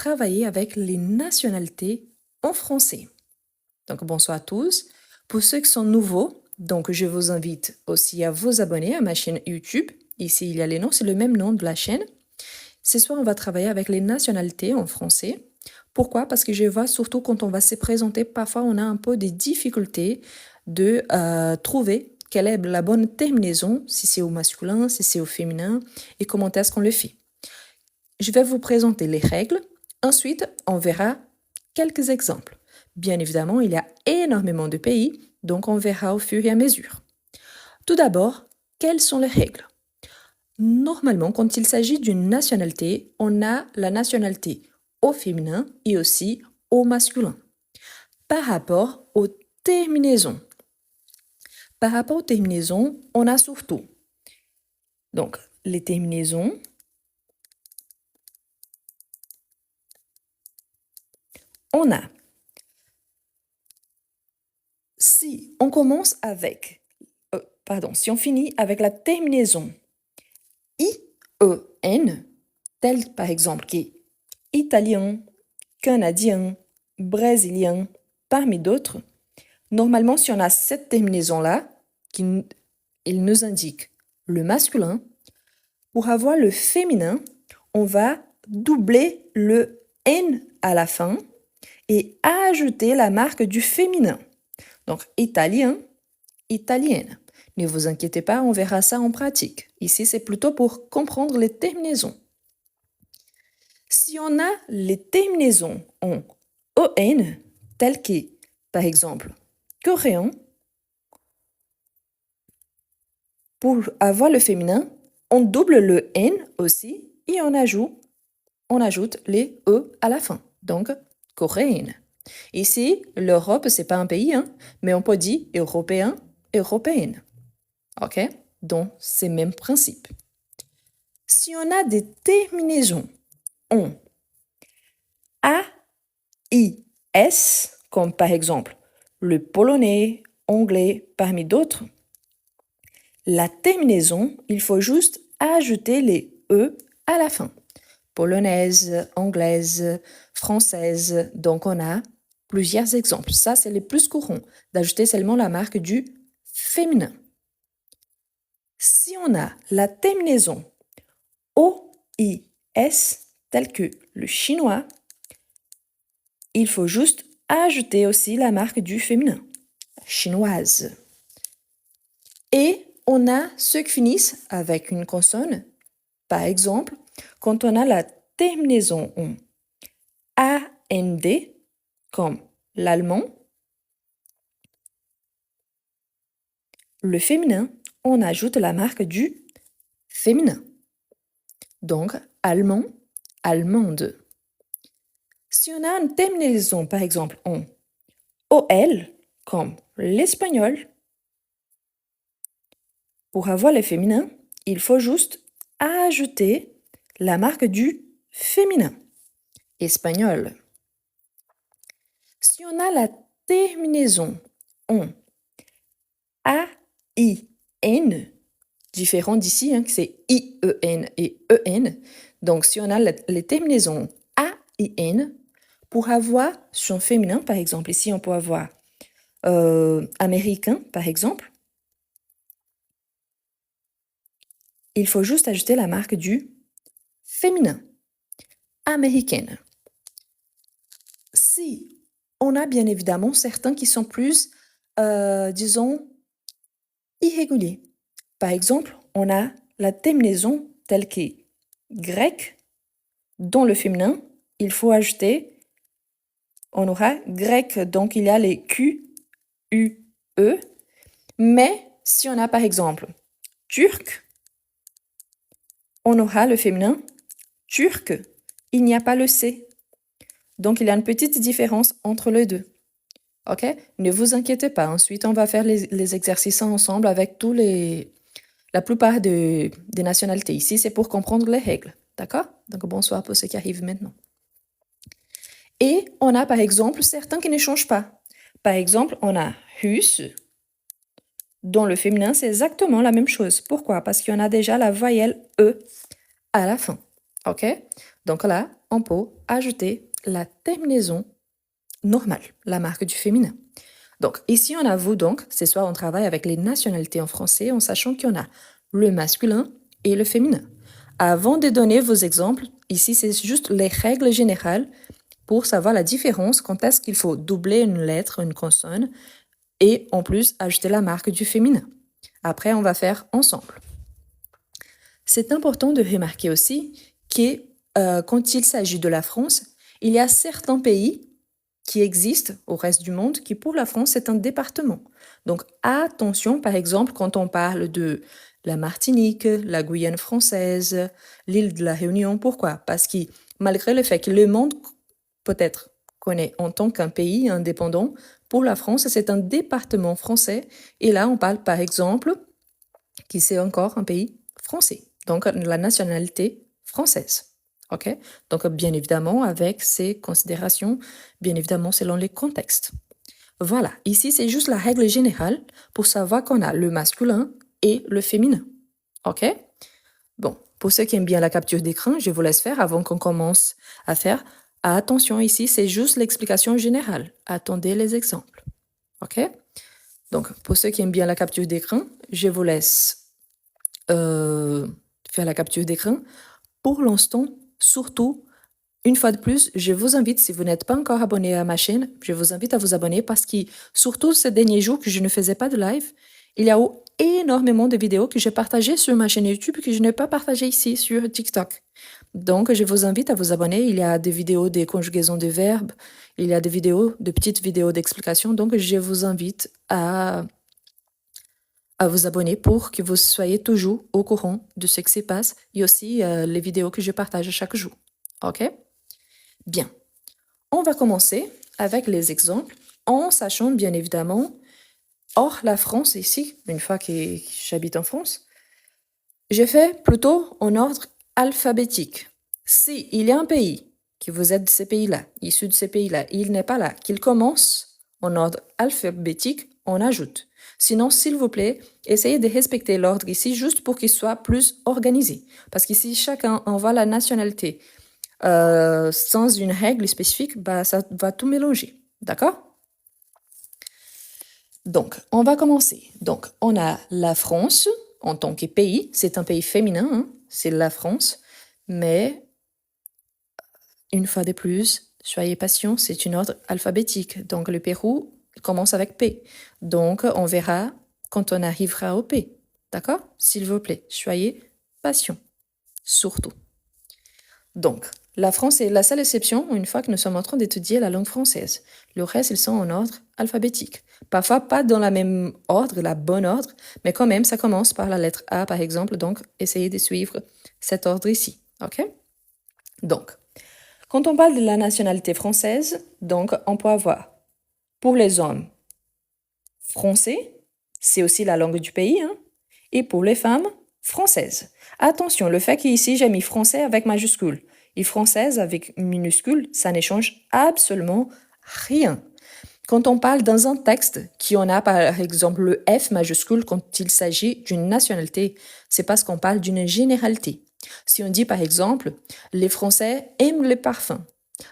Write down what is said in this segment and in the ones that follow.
travailler avec les nationalités en français. Donc, bonsoir à tous. Pour ceux qui sont nouveaux, donc je vous invite aussi à vous abonner à ma chaîne YouTube. Ici, il y a les noms, c'est le même nom de la chaîne. Ce soir, on va travailler avec les nationalités en français. Pourquoi? Parce que je vois surtout quand on va se présenter, parfois on a un peu des difficultés de trouver quelle est la bonne terminaison, si c'est au masculin, si c'est au féminin, et comment est-ce qu'on le fait. Je vais vous présenter les règles. Ensuite, on verra quelques exemples. Bien évidemment, il y a énormément de pays, donc on verra au fur et à mesure. Tout d'abord, quelles sont les règles? Normalement, quand il s'agit d'une nationalité, on a la nationalité au féminin et aussi au masculin. Par rapport aux terminaisons, on a surtout donc les terminaisons. On a, si on commence avec, si on finit avec la terminaison IEN, tel par exemple qui est italien, canadien, brésilien, parmi d'autres, normalement, si on a cette terminaison-là, il nous indique le masculin, pour avoir le féminin, on va doubler le N à la fin et ajouter la marque du féminin. Donc, italien, italienne. Ne vous inquiétez pas, on verra ça en pratique. Ici, c'est plutôt pour comprendre les terminaisons. Si on a les terminaisons en ON, telles que, par exemple, coréen, pour avoir le féminin, on double le N aussi et on ajoute les E à la fin. Donc, coréenne. Ici, l'Europe, c'est pas un pays, hein, mais on peut dire européen, européenne. OK? Donc, c'est le même principe. Si on a des terminaisons en A, I, S, comme par exemple le polonais, anglais, parmi d'autres, la terminaison, il faut juste ajouter les E à la fin. Polonaise, anglaise, française. Donc, on a plusieurs exemples. Ça, c'est les plus courants, d'ajouter seulement la marque du féminin. Si on a la terminaison O-I-S, tel que le chinois, il faut juste ajouter aussi la marque du féminin, chinoise. Et on a ceux qui finissent avec une consonne. Par exemple, quand on a la terminaison en AND, comme l'allemand, le féminin, on ajoute la marque du féminin. Donc, allemand, allemande. Si on a une terminaison, par exemple, en OL, comme l'espagnol, pour avoir le féminin, il faut juste ajouter la marque du féminin, espagnol. Si on a la terminaison en A-I-N, différent d'ici, hein, c'est I-E-N et E-N. Donc, si on a les terminaisons A-I-N, pour avoir son féminin, par exemple, ici, on peut avoir américain, par exemple, il faut juste ajouter la marque du féminin, américaine. Si on a bien évidemment certains qui sont plus, disons, irréguliers. Par exemple, on a la terminaison telle que grec, dont le féminin, il faut ajouter, on aura grec, donc il y a les Q, U, E. Mais si on a par exemple turc, on aura le féminin turc, il n'y a pas le C. Donc il y a une petite différence entre les deux. OK? Ne vous inquiétez pas. Ensuite, on va faire les exercices ensemble avec la plupart des nationalités. Ici, c'est pour comprendre les règles. D'accord? Donc, bonsoir pour ceux qui arrivent maintenant. Et on a, par exemple, certains qui ne changent pas. Par exemple, on a hus, dont le féminin, c'est exactement la même chose. Pourquoi? Parce qu'il y en a déjà la voyelle E à la fin. OK? Donc là, on peut ajouter la terminaison normale, la marque du féminin. Donc ici, on avoue donc, c'est soit on travaille avec les nationalités en français en sachant qu'il y en a le masculin et le féminin. Avant de donner vos exemples, ici, c'est juste les règles générales pour savoir la différence quand est-ce qu'il faut doubler une lettre, une consonne, et en plus ajouter la marque du féminin. Après, on va faire ensemble. C'est important de remarquer aussi que quand il s'agit de la France, il y a certains pays qui existent au reste du monde qui, pour la France, c'est un département. Donc, attention, par exemple, quand on parle de la Martinique, la Guyane française, l'île de la Réunion. Pourquoi? Parce que malgré le fait que le monde peut-être connaît en tant qu'un pays indépendant, pour la France, c'est un département français. Et là, on parle, par exemple, qui c'est encore un pays français. Donc, la nationalité française. OK? Donc, bien évidemment, avec ces considérations, bien évidemment, selon les contextes. Voilà. Ici, c'est juste la règle générale pour savoir qu'on a le masculin et le féminin. OK? Bon, pour ceux qui aiment bien la capture d'écran, je vous laisse faire avant qu'on commence à faire. Attention, ici, c'est juste l'explication générale. Attendez les exemples. OK? Donc, pour ceux qui aiment bien la capture d'écran, je vous laisse faire la capture d'écran. Pour l'instant, surtout, une fois de plus, je vous invite, si vous n'êtes pas encore abonné à ma chaîne, je vous invite à vous abonner parce que, surtout ces derniers jours que je ne faisais pas de live, il y a eu énormément de vidéos que j'ai partagées sur ma chaîne YouTube que je n'ai pas partagées ici sur TikTok. Donc, je vous invite à vous abonner. Il y a des vidéos de conjugaison de verbes, il y a des vidéos, de petites vidéos d'explication. Donc, je vous invite à vous abonner pour que vous soyez toujours au courant de ce qui se passe et aussi les vidéos que je partage chaque jour. OK? Bien. On va commencer avec les exemples en sachant bien évidemment, hors la France ici, une fois que j'habite en France, j'ai fait plutôt en ordre alphabétique. Si il y a un pays qui vous êtes de ces pays-là, issu de ces pays-là, il n'est pas là, qu'il commence en ordre alphabétique, on ajoute. Sinon, s'il vous plaît, essayez de respecter l'ordre ici juste pour qu'il soit plus organisé. Parce qu'ici, chacun envoie la nationalité sans une règle spécifique, bah, ça va tout mélanger. D'accord? Donc, on va commencer. Donc, on a la France en tant que pays. C'est un pays féminin, hein, c'est la France. Mais, une fois de plus, soyez patient, c'est une ordre alphabétique. Donc, le Pérou commence avec P. Donc, on verra quand on arrivera au P. D'accord? S'il vous plaît, soyez patient. Surtout. Donc, la France est la seule exception une fois que nous sommes en train d'étudier la langue française. Le reste, ils sont en ordre alphabétique. Parfois, pas dans la même ordre, la bonne ordre, mais quand même, ça commence par la lettre A, par exemple. Donc, essayez de suivre cet ordre ici. OK? Donc, quand on parle de la nationalité française, donc, on peut avoir, pour les hommes, français, c'est aussi la langue du pays, hein, et pour les femmes, française. Attention, le fait qu'ici, j'ai mis français avec majuscule et française avec minuscule, ça ne change absolument rien. Quand on parle dans un texte qui en a par exemple le F majuscule quand il s'agit d'une nationalité, c'est parce qu'on parle d'une généralité. Si on dit par exemple, les Français aiment les parfums.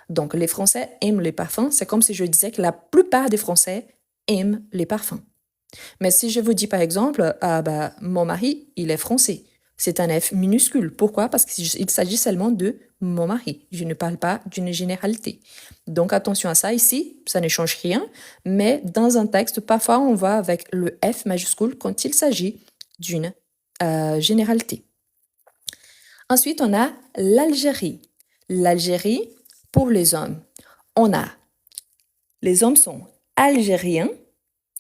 Donc les Français aiment les parfums, c'est comme si je disais que la plupart des Français aiment les parfums. Mais si je vous dis par exemple, ah bah, mon mari, il est français. C'est un F minuscule. Pourquoi? Parce qu'il s'agit seulement de mon mari. Je ne parle pas d'une généralité. Donc attention à ça ici, ça ne change rien. Mais dans un texte, parfois on va avec le F majuscule quand il s'agit d'une généralité. Ensuite, on a l'Algérie. L'Algérie, pour les hommes, on a, les hommes sont algériens.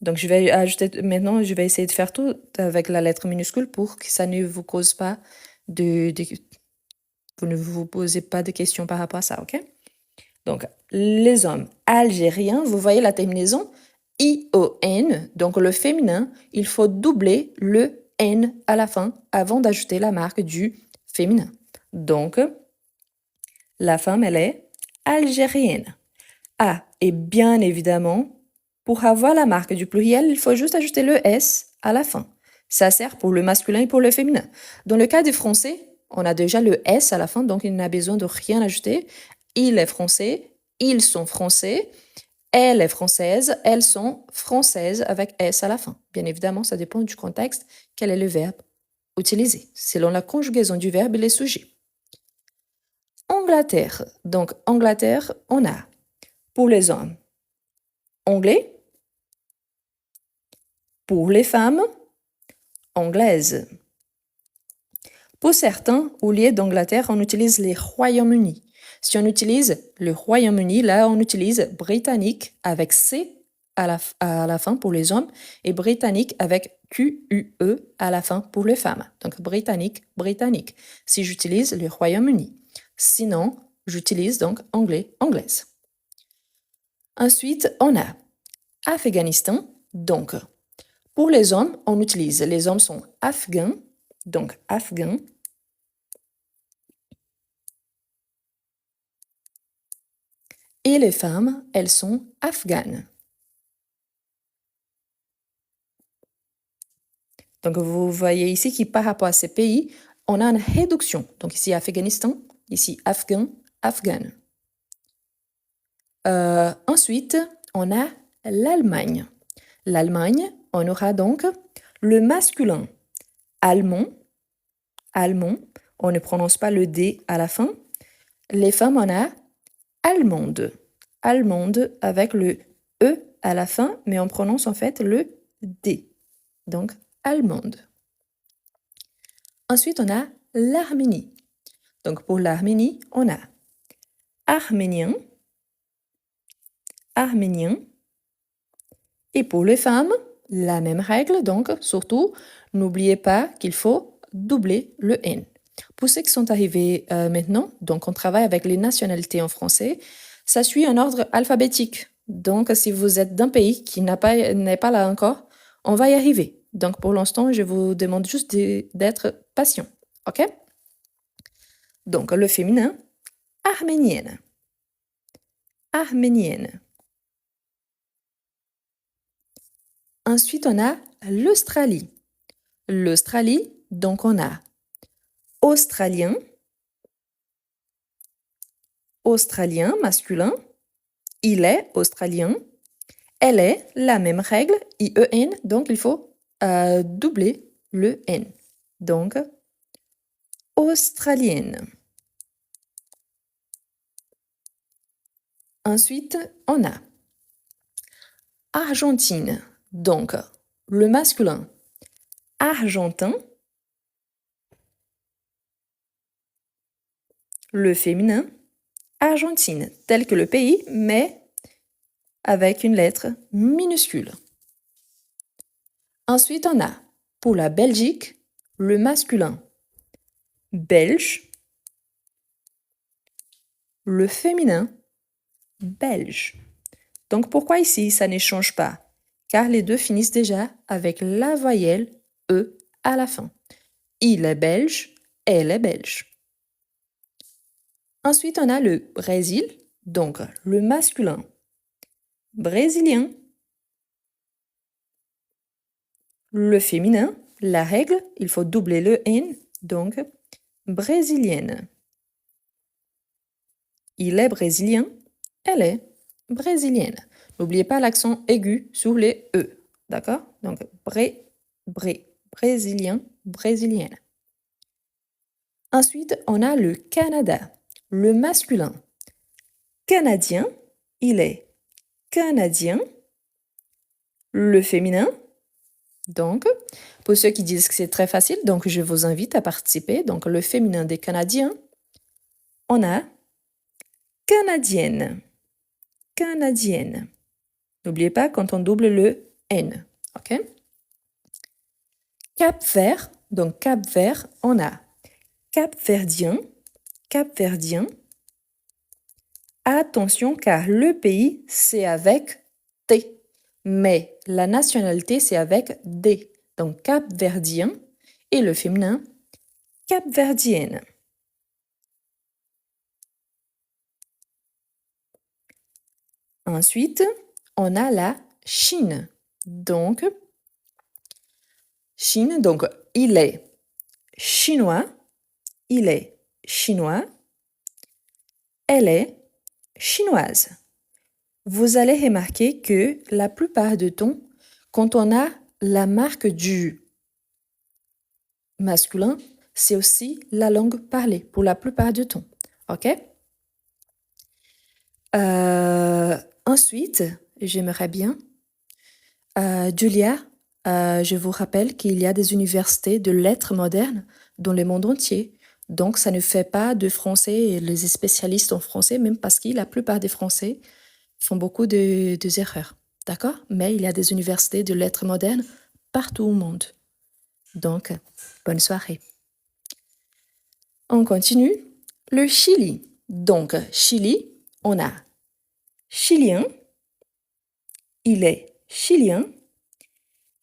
Donc, je vais ajouter, maintenant, je vais essayer de faire tout avec la lettre minuscule pour que ça ne vous cause pas vous ne vous posez pas de questions par rapport à ça, ok? Donc, les hommes algériens, vous voyez la terminaison I-O-N, donc le féminin, il faut doubler le N à la fin avant d'ajouter la marque du féminin. Donc, la femme, elle est algérienne. Ah, et bien évidemment, pour avoir la marque du pluriel, il faut juste ajouter le S à la fin. Ça sert pour le masculin et pour le féminin. Dans le cas du français, on a déjà le S à la fin, donc il n'a besoin de rien ajouter. Il est français, ils sont français, elle est française, elles sont françaises avec S à la fin. Bien évidemment, ça dépend du contexte, quel est le verbe utilisé, selon la conjugaison du verbe et les sujets. Angleterre. Donc, Angleterre, on a pour les hommes anglais, pour les femmes anglaises. Pour certains, au lieu d'Angleterre, on utilise les Royaumes-Unis. Si on utilise le Royaume-Uni, là, on utilise britannique avec C à la fin pour les hommes et britannique avec Q-U-E à la fin pour les femmes. Donc, britannique, britannique, si j'utilise le Royaume-Uni. Sinon, j'utilise donc anglais, anglaise. Ensuite, on a Afghanistan. Donc, pour les hommes, on utilise, les hommes sont afghans, donc afghans. Et les femmes, elles sont afghanes. Donc, vous voyez ici que par rapport à ces pays, on a une réduction. Donc, ici, Afghanistan, ici, afghan, afghane. Ensuite, on a l'Allemagne. L'Allemagne, on aura donc le masculin allemand, allemand, on ne prononce pas le D à la fin. Les femmes, on a allemande, allemande avec le E à la fin, mais on prononce en fait le D. Donc, allemande. Ensuite, on a l'Arménie. Donc, pour l'Arménie, on a arménien, arménien. Et pour les femmes, la même règle. Donc, surtout, n'oubliez pas qu'il faut doubler le N. Pour ceux qui sont arrivés maintenant, donc on travaille avec les nationalités en français, ça suit un ordre alphabétique. Donc, si vous êtes d'un pays qui n'est pas là encore, on va y arriver. Donc, pour l'instant, je vous demande juste d'être patient. OK? Donc, le féminin, arménienne. Arménienne. Ensuite, on a l'Australie. L'Australie, donc on a australien, australien masculin, il est australien, elle est la même règle, IEN, donc il faut doubler le N. Donc, australienne. Ensuite, on a Argentine, donc le masculin, argentin, le féminin, Argentine, tel que le pays, mais avec une lettre minuscule. Ensuite, on a, pour la Belgique, le masculin, belge, le féminin, belge. Donc, pourquoi ici, ça ne change pas? Car les deux finissent déjà avec la voyelle E à la fin. Il est belge, elle est belge. Ensuite, on a le Brésil, donc le masculin, brésilien. Le féminin, la règle, il faut doubler le N, donc brésilienne. Il est brésilien, elle est brésilienne. N'oubliez pas l'accent aigu sur les E, d'accord? Donc, brésilien, brésilienne. Ensuite, on a le Canada, le masculin. Canadien, il est canadien. Le féminin, donc, pour ceux qui disent que c'est très facile, donc je vous invite à participer. Donc, le féminin des Canadiens, on a canadienne, canadienne. N'oubliez pas quand on double le N, ok? Cap-Vert, donc Cap-Vert, on a Cap-Verdien, Cap-Verdien. Attention car le pays, c'est avec T, mais la nationalité, c'est avec D. Donc Cap-Verdien et le féminin, Cap-Verdienne. Ensuite, on a la Chine. Donc, Chine, donc il est chinois, il est chinois, elle est chinoise. Vous allez remarquer que la plupart du temps, quand on a la marque du masculin, c'est aussi la langue parlée pour la plupart du temps. OK? Ensuite, j'aimerais bien, Julia, je vous rappelle qu'il y a des universités de lettres modernes dans le monde entier. Donc, ça ne fait pas de Français et les spécialistes en français, même parce que la plupart des Français font beaucoup de erreurs. D'accord? Mais il y a des universités de lettres modernes partout au monde. Donc, bonne soirée. On continue. Le Chili. Donc, Chili, on a chilien, il est chilien,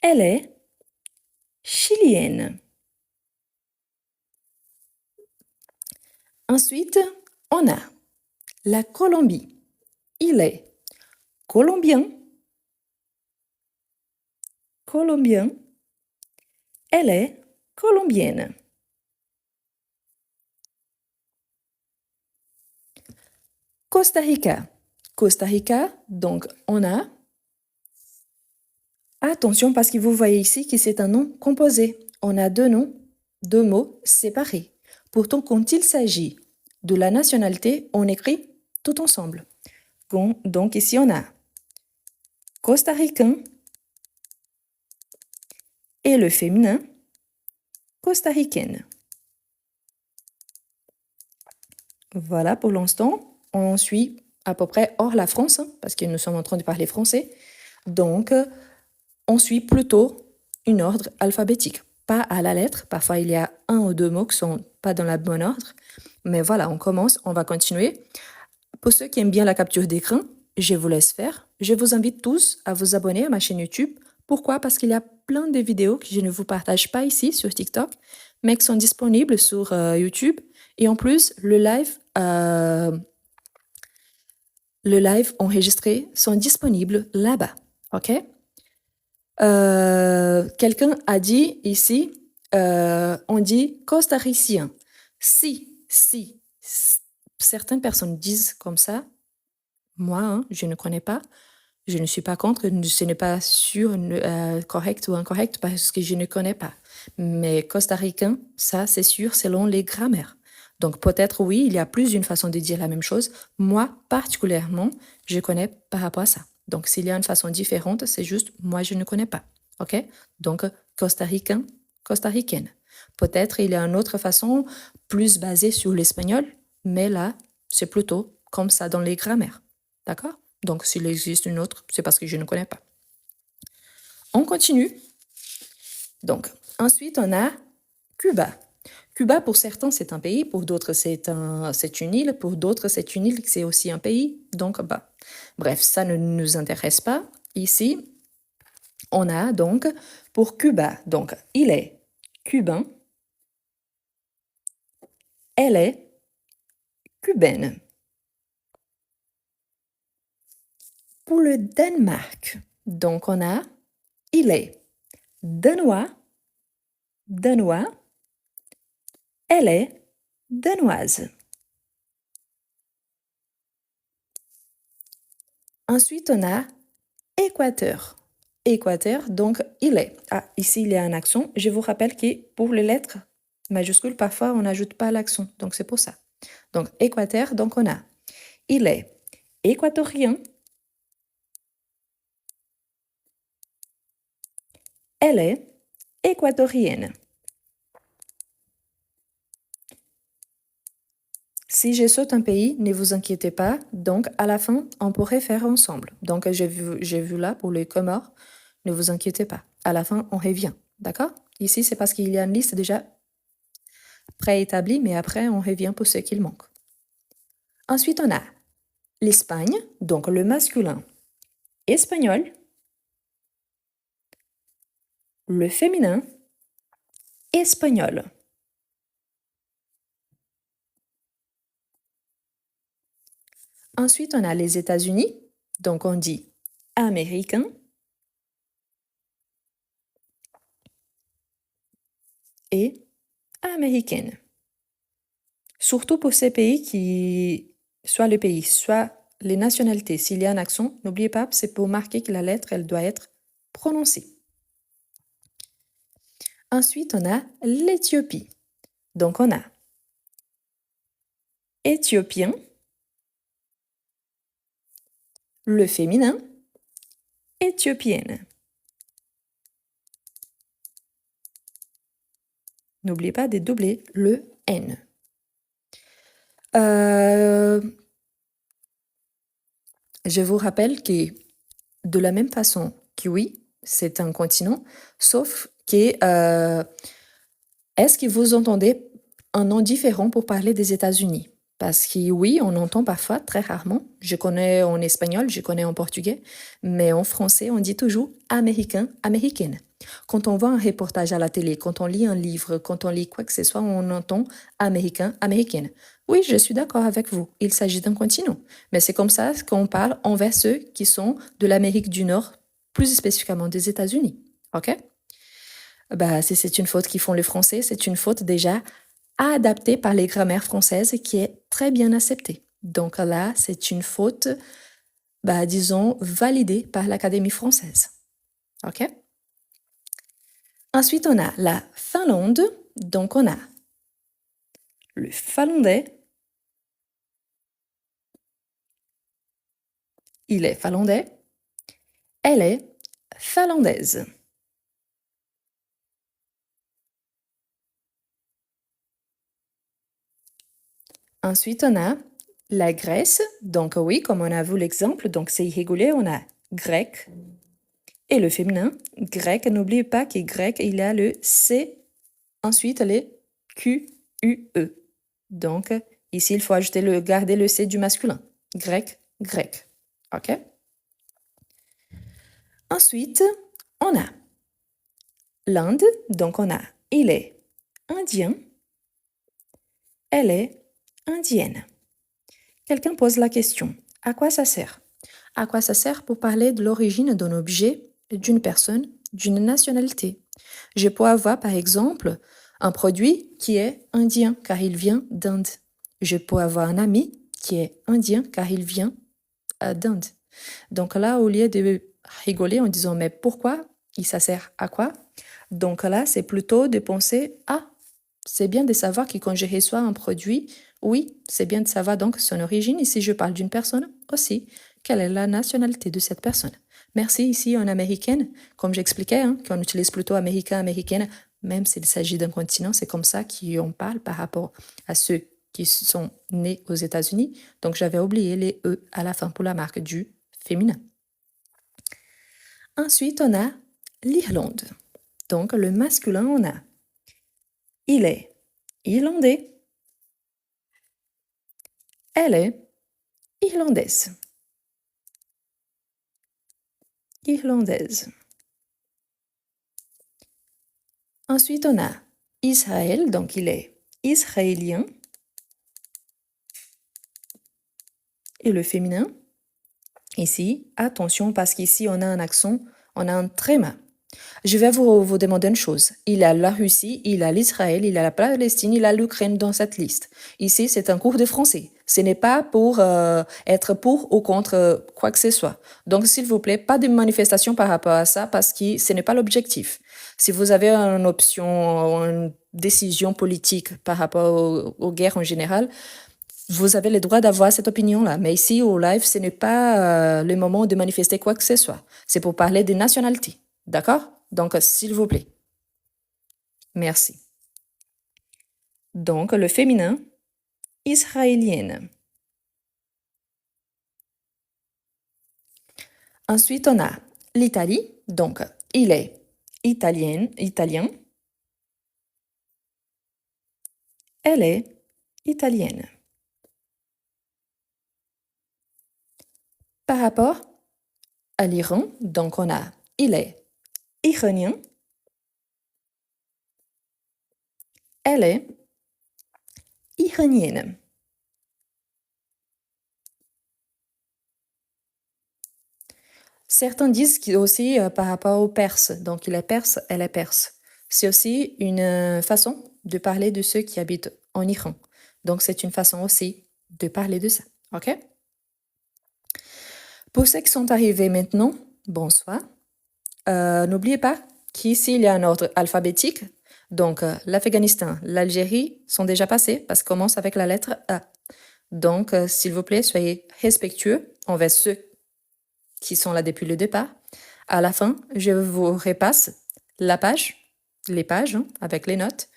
elle est chilienne. Ensuite, on a la Colombie. Il est colombien, colombien, elle est colombienne. Costa Rica. Costa Rica, donc on a... Attention parce que vous voyez ici que c'est un nom composé. On a deux noms, deux mots séparés. Pourtant, quand il s'agit de la nationalité, on écrit tout ensemble. Donc ici, on a costaricain et le féminin costaricaine. Voilà pour l'instant. On suit à peu près hors la France, parce que nous sommes en train de parler français. Donc, on suit plutôt une ordre alphabétique, pas à la lettre. Parfois, il y a un ou deux mots qui sont pas dans la bonne ordre. Mais voilà, on commence, on va continuer. Pour ceux qui aiment bien la capture d'écran, je vous laisse faire. Je vous invite tous à vous abonner à ma chaîne YouTube. Pourquoi? Parce qu'il y a plein de vidéos que je ne vous partage pas ici sur TikTok, mais qui sont disponibles sur YouTube. Et en plus, le live enregistré sont disponibles là-bas. OK? Quelqu'un a dit ici, on dit costaricien. Si, certaines personnes disent comme ça, moi, je ne connais pas. Je ne suis pas contre, ce n'est pas sûr, correct ou incorrect parce que je ne connais pas. Mais costaricain, ça, c'est sûr, selon les grammaires. Donc, peut-être, oui, il y a plus d'une façon de dire la même chose. Moi, particulièrement, je connais par rapport à ça. Donc, s'il y a une façon différente, c'est juste, moi, je ne connais pas. OK? Donc, costaricain, costaricaine. Peut-être il y a une autre façon, plus basée sur l'espagnol, mais là, c'est plutôt comme ça dans les grammaires. D'accord? Donc, s'il existe une autre, c'est parce que je ne connais pas. On continue. Donc, ensuite, on a Cuba. Cuba, pour certains, c'est un pays, pour d'autres, c'est une île, pour d'autres, c'est une île, c'est aussi un pays. Donc, bref, ça ne nous intéresse pas. Ici, on a donc, pour Cuba, donc, il est cubain, elle est cubaine. Pour le Danemark, donc, on a, il est danois, danois, elle est danoise. Ensuite, on a Équateur. Équateur, donc il est. Ah, ici, il y a un accent. Je vous rappelle que pour les lettres majuscules, parfois, on n'ajoute pas l'accent. Donc, c'est pour ça. Donc, Équateur, donc on a. Il est équatorien. Elle est équatorienne. Si je saute un pays, ne vous inquiétez pas. Donc, à la fin, on pourrait faire ensemble. Donc, j'ai vu là pour les Comores. Ne vous inquiétez pas. À la fin, on revient. D'accord? Ici, c'est parce qu'il y a une liste déjà préétablie, mais après, on revient pour ce qu'il manque. Ensuite, on a l'Espagne, donc le masculin espagnol, le féminin espagnol. Ensuite, on a les États-Unis, donc on dit américain. Et américaine. Surtout pour ces pays qui, soit le pays, soit les nationalités. S'il y a un accent, n'oubliez pas, c'est pour marquer que la lettre, elle doit être prononcée. Ensuite, on a l'Éthiopie. Donc, on a éthiopien, le féminin, éthiopienne. N'oubliez pas de doubler le N. Je vous rappelle que de la même façon que oui, c'est un continent, sauf que est-ce que vous entendez un nom différent pour parler des États-Unis? Parce que oui, on entend parfois, très rarement. Je connais en espagnol, je connais en portugais, mais en français, on dit toujours américain, américaine. Quand on voit un reportage à la télé, quand on lit un livre, quand on lit quoi que ce soit, on entend américain, américaine. Oui, je suis d'accord avec vous. Il s'agit d'un continent. Mais c'est comme ça qu'on parle envers ceux qui sont de l'Amérique du Nord, plus spécifiquement des États-Unis. OK? Bah, si c'est une faute qu'ils font le français, c'est une faute déjà adaptée par les grammaires françaises qui est très bien acceptée. Donc là, c'est une faute, bah, disons, validée par l'Académie française. OK? Ensuite, on a la Finlande. Donc, on a le finlandais. Il est finlandais. Elle est finlandaise. Ensuite, on a la Grèce. Donc, oui, comme on a vu l'exemple, donc c'est irrégulier, on a grec. Et le féminin, grec, n'oubliez pas que grec, il y a le C, ensuite les Q, U, E. Donc, ici, il faut garder le C du masculin. Grec, grec. OK? Ensuite, on a l'Inde. Donc, on a il est indien. Elle est indienne. Quelqu'un pose la question, à quoi ça sert? À quoi ça sert pour parler de l'origine d'un objet, d'une personne, d'une nationalité? Je peux avoir, par exemple, un produit qui est indien car il vient d'Inde. Je peux avoir un ami qui est indien car il vient d'Inde. Donc là, au lieu de rigoler en disant mais pourquoi? Ça sert à quoi? Donc là, c'est plutôt de penser ah, c'est bien de savoir que quand je reçois un produit, oui, c'est bien de savoir donc son origine. Et si je parle d'une personne aussi, quelle est la nationalité de cette personne? Merci ici en américaine, comme j'expliquais, hein, qu'on utilise plutôt américain, américaine, même s'il s'agit d'un continent, c'est comme ça qu'on parle par rapport à ceux qui sont nés aux États-Unis. Donc j'avais oublié les E à la fin pour la marque du féminin. Ensuite, on a l'Irlande. Donc le masculin, on a il est irlandais. Elle est irlandaise. Irlandaise. Ensuite, on a Israël, donc il est israélien. Et le féminin, ici, attention parce qu'ici on a un accent, on a un tréma. Je vais vous demander une chose. Il y a la Russie, il y a l'Israël, il y a la Palestine, il y a l'Ukraine dans cette liste. Ici, c'est un cours de français. Ce n'est pas pour être pour ou contre quoi que ce soit. Donc, s'il vous plaît, pas de manifestation par rapport à ça parce que ce n'est pas l'objectif. Si vous avez une option, une décision politique par rapport aux guerres en général, vous avez le droit d'avoir cette opinion-là. Mais ici, au live, ce n'est pas le moment de manifester quoi que ce soit. C'est pour parler des nationalités. D'accord? Donc, s'il vous plaît. Merci. Donc, le féminin, israélienne. Ensuite, on a l'Italie. Donc, il est italien. Elle est italienne. Par rapport à l'Iran, donc on a il est iranien. Elle est iranienne. Certains disent aussi par rapport aux Perses. Donc, il est perse, elle est perse. C'est aussi une façon de parler de ceux qui habitent en Iran. Donc, c'est une façon aussi de parler de ça. OK? Pour ceux qui sont arrivés maintenant, bonsoir. N'oubliez pas qu'ici, il y a un ordre alphabétique. Donc, l'Afghanistan, l'Algérie sont déjà passés parce qu'on commence avec la lettre A. Donc, s'il vous plaît, soyez respectueux envers ceux qui sont là depuis le départ. À la fin, je vous repasse la page, les pages avec les notes.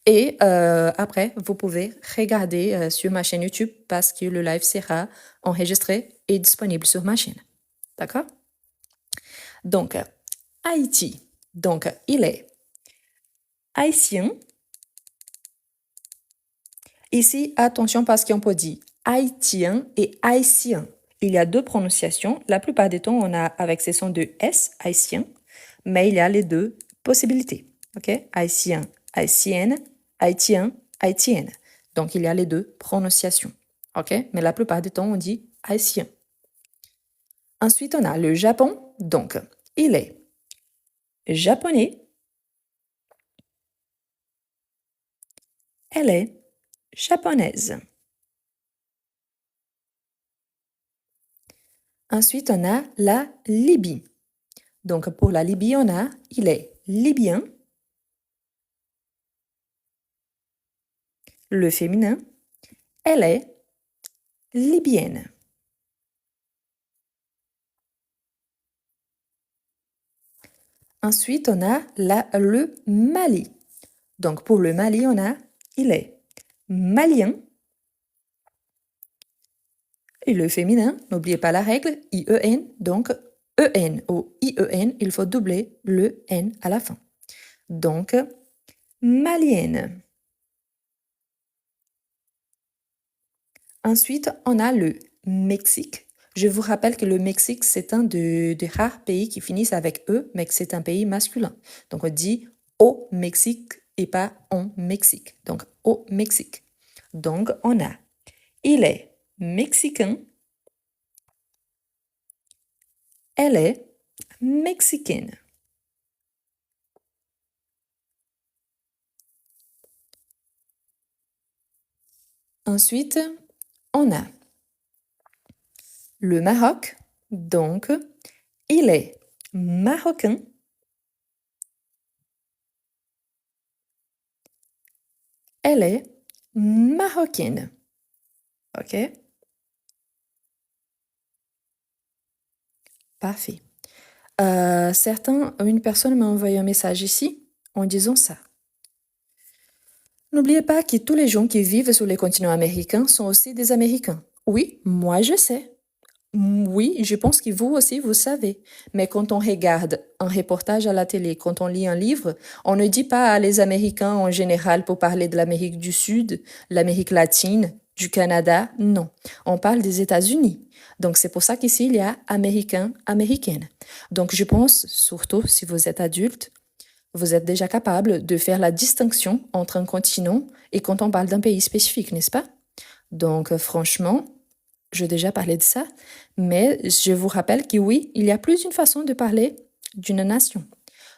Et après, vous pouvez regarder sur ma chaîne YouTube parce que le live sera enregistré et disponible sur ma chaîne. D'accord? Donc, Haïti. Donc, il est haïtien. Ici, attention parce qu'on peut dire haïtien et haïtien. Il y a deux prononciations. La plupart des temps, on a avec ces sons de S, haïtien, mais il y a les deux possibilités. OK? Haïtien, haïtienne, haïtien, haïtienne. Donc, il y a les deux prononciations. OK? Mais la plupart du temps, on dit haïtien. Ensuite, on a le Japon. Donc, il est japonais. Elle est japonaise. Ensuite, on a la Libye. Donc, pour la Libye, on a il est libyen. Le féminin, elle est libyenne. Ensuite, on a le Mali. Donc, pour le Mali, on a il est malien. Et le féminin, n'oubliez pas la règle, IEN, donc EN ou IEN, il faut doubler le N à la fin. Donc, malienne. Ensuite, on a le Mexique. Je vous rappelle que le Mexique, c'est un des rares pays qui finissent avec E, mais que c'est un pays masculin. Donc, on dit au Mexique et pas en Mexique. Donc, au Mexique. Donc, on a il est mexicain. Elle est mexicaine. Ensuite, on a le Maroc. Donc, il est marocain. Elle est marocaine. OK? Parfait. Une personne m'a envoyé un message ici en disant ça. N'oubliez pas que tous les gens qui vivent sur les continents américains sont aussi des Américains. Oui, moi je sais. Oui, je pense que vous aussi, vous savez. Mais quand on regarde un reportage à la télé, quand on lit un livre, on ne dit pas les Américains en général pour parler de l'Amérique du Sud, l'Amérique latine, du Canada. Non, on parle des États-Unis. Donc c'est pour ça qu'ici, il y a Américains, Américaines. Donc je pense, surtout si vous êtes adulte, vous êtes déjà capable de faire la distinction entre un continent et quand on parle d'un pays spécifique, n'est-ce pas? Donc franchement, j'ai déjà parlé de ça, mais je vous rappelle que oui, il y a plus d'une façon de parler d'une nation.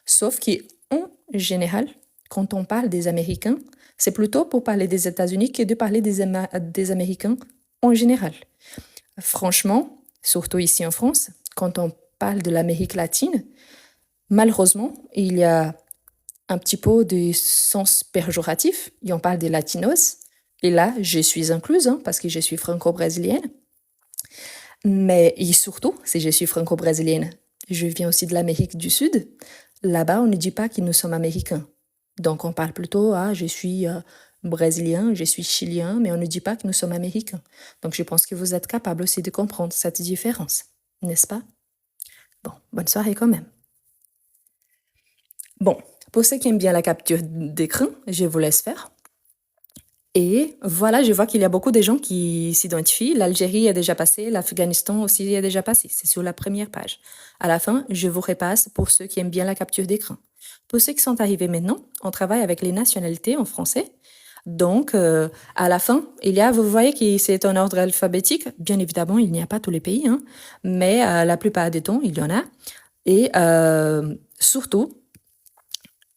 Sauf qu'en général, quand on parle des Américains, c'est plutôt pour parler des États-Unis que de parler des Américains en général. Franchement, surtout ici en France, quand on parle de l'Amérique latine, malheureusement, il y a un petit peu de sens péjoratif, et on parle des latinos, et là, je suis incluse, parce que je suis franco-brésilienne, mais et surtout, si je suis franco-brésilienne, je viens aussi de l'Amérique du Sud, là-bas, on ne dit pas que nous sommes américains. Donc, on parle plutôt, je suis brésilien, je suis chilien, mais on ne dit pas que nous sommes américains. Donc, je pense que vous êtes capable aussi de comprendre cette différence, n'est-ce pas? Bon, bonne soirée quand même. Bon, pour ceux qui aiment bien la capture d'écran, je vous laisse faire. Et voilà, je vois qu'il y a beaucoup de gens qui s'identifient. L'Algérie est déjà passée, l'Afghanistan aussi est déjà passé. C'est sur la première page. À la fin, je vous repasse pour ceux qui aiment bien la capture d'écran. Pour ceux qui sont arrivés maintenant, on travaille avec les nationalités en français. Donc, à la fin, vous voyez que c'est un ordre alphabétique. Bien évidemment, il n'y a pas tous les pays, mais la plupart des temps, il y en a. Et surtout,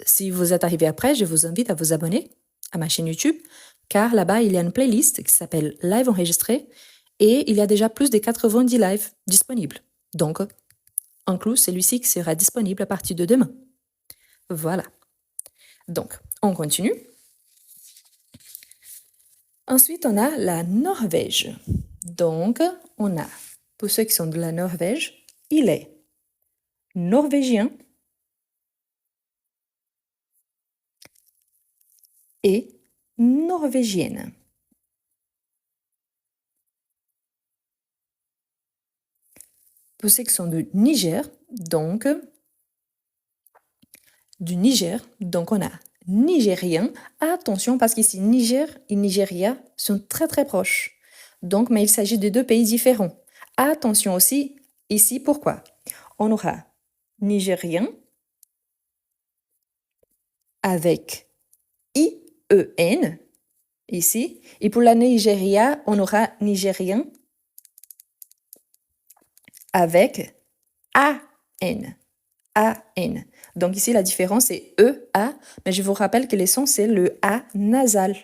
si vous êtes arrivé après, je vous invite à vous abonner à ma chaîne YouTube car là-bas, il y a une playlist qui s'appelle Live enregistré et il y a déjà plus de 90 lives disponibles. Donc, inclus celui-ci qui sera disponible à partir de demain. Voilà. Donc, on continue. Ensuite, on a la Norvège. Donc, on a, pour ceux qui sont de la Norvège, il est norvégien et norvégienne. Pour ceux qui sont du Niger, donc, on a nigérien. Attention, parce qu'ici, Niger et Nigeria sont très très proches. Donc, mais il s'agit de deux pays différents. Attention aussi, ici, pourquoi? On aura nigérien avec I-E-N, ici. Et pour la Nigeria, on aura nigérien avec A-N. A-N. Donc ici, la différence est E-A, mais je vous rappelle que les sons, c'est le A nasal.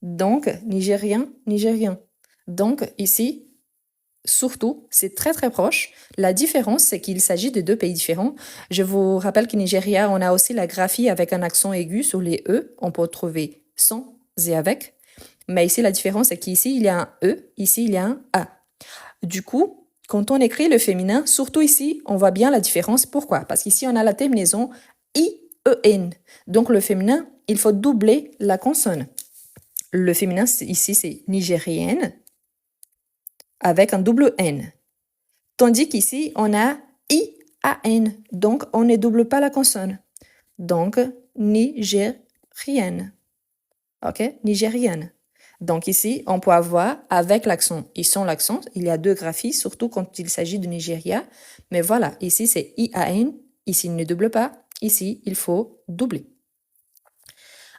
Donc, nigérien, nigérien. Donc ici, surtout, c'est très très proche. La différence, c'est qu'il s'agit de deux pays différents. Je vous rappelle que Nigeria, on a aussi la graphie avec un accent aigu sur les E. On peut trouver sans et avec. Mais ici, la différence, c'est qu'ici, il y a un E, ici, il y a un A. Du coup, quand on écrit le féminin, surtout ici, on voit bien la différence. Pourquoi? Parce qu'ici, on a la terminaison I-E-N. Donc, le féminin, il faut doubler la consonne. Le féminin, ici, c'est nigérienne avec un double N. Tandis qu'ici, on a I-A-N. Donc, on ne double pas la consonne. Donc, nigérienne. OK? Nigérienne. Donc ici, on peut avoir avec l'accent et sans l'accent. Il y a deux graphies, surtout quand il s'agit du Nigeria. Mais voilà, ici c'est I-A-N. Ici, il ne double pas. Ici, il faut doubler.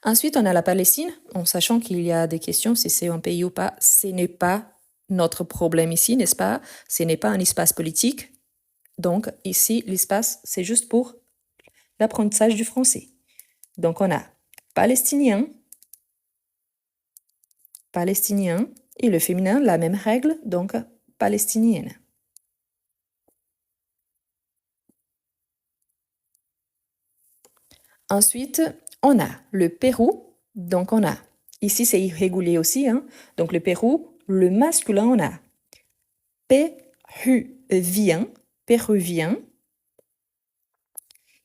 Ensuite, on a la Palestine, en sachant qu'il y a des questions si c'est un pays ou pas. Ce n'est pas notre problème ici, n'est-ce pas? Ce n'est pas un espace politique. Donc ici, l'espace, c'est juste pour l'apprentissage du français. Donc on a palestinien, palestinien, et le féminin, la même règle, donc palestinienne. Ensuite, on a le Pérou, donc on a, ici c'est irrégulier aussi, hein, donc le Pérou, le masculin, on a péruvien, péruvien,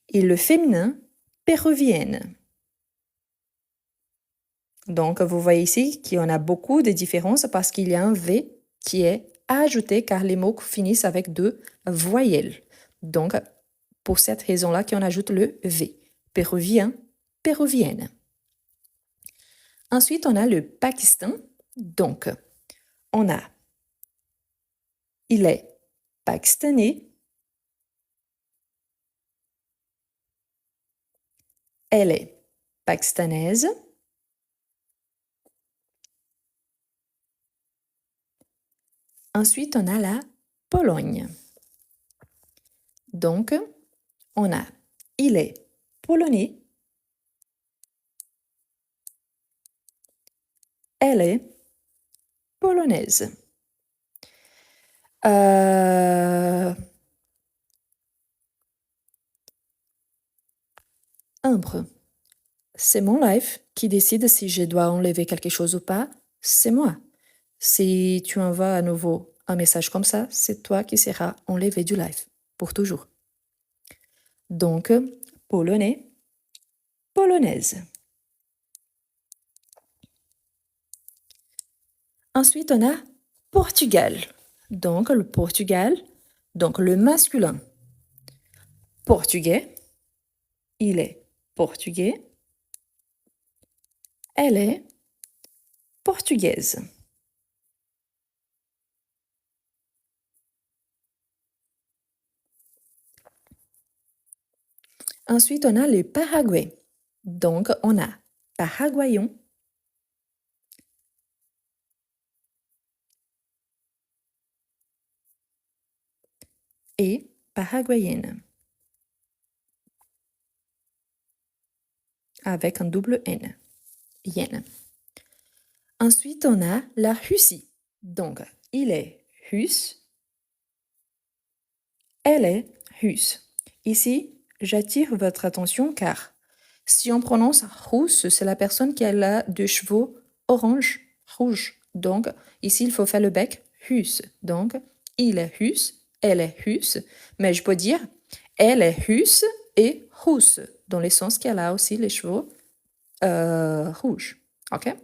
et le féminin, péruvienne. Donc, vous voyez ici qu'il y en a beaucoup de différences parce qu'il y a un V qui est ajouté car les mots finissent avec deux voyelles. Donc, pour cette raison-là qu'on ajoute le V. Péruvien, péruvienne. Ensuite, on a le Pakistan. Donc, on a, il est pakistanais, elle est pakistanaise, ensuite, on a la Pologne. Donc, on a, il est polonais, elle est polonaise. Imbre. C'est mon live qui décide si je dois enlever quelque chose ou pas. C'est moi. Si tu envoies à nouveau un message comme ça, c'est toi qui seras enlevé du live pour toujours. Donc, polonais, polonaise. Ensuite, on a Portugal. Donc, le Portugal, donc le masculin. Portugais, il est portugais, elle est portugaise. Ensuite, on a le Paraguay. Donc, on a paraguayon, et paraguayenne, avec un double N, yen. Ensuite, on a la Russie. Donc, il est russe. Elle est russe. Ici, j'attire votre attention car si on prononce russe, c'est la personne qui a deux chevaux orange, rouge. Donc, ici, il faut faire le bec russe. Donc, il est russe, elle est russe, mais je peux dire elle est russe et rousse, dans le sens qu'elle a aussi les chevaux rouges. OK?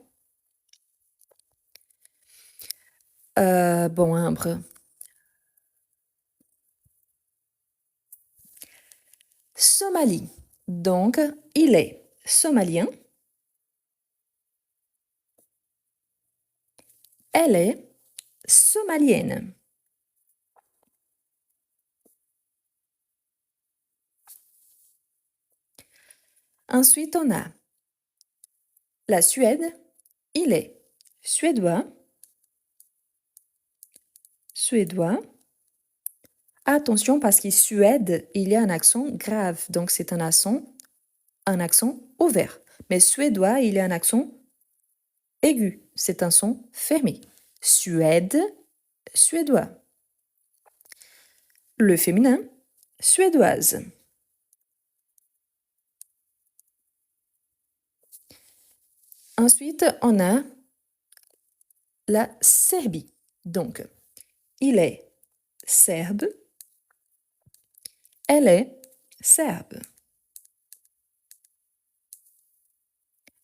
Bon, ambre. Somalie. Donc, il est somalien. Elle est somalienne. Ensuite, on a la Suède. Il est suédois. Suédois. Attention parce qu'il Suède, il y a un accent grave. Donc, c'est un accent ouvert. Mais suédois, il y a un accent aigu. C'est un son fermé. Suède, suédois. Le féminin, suédoise. Ensuite, on a la Serbie. Donc, il est serbe. Elle est serbe.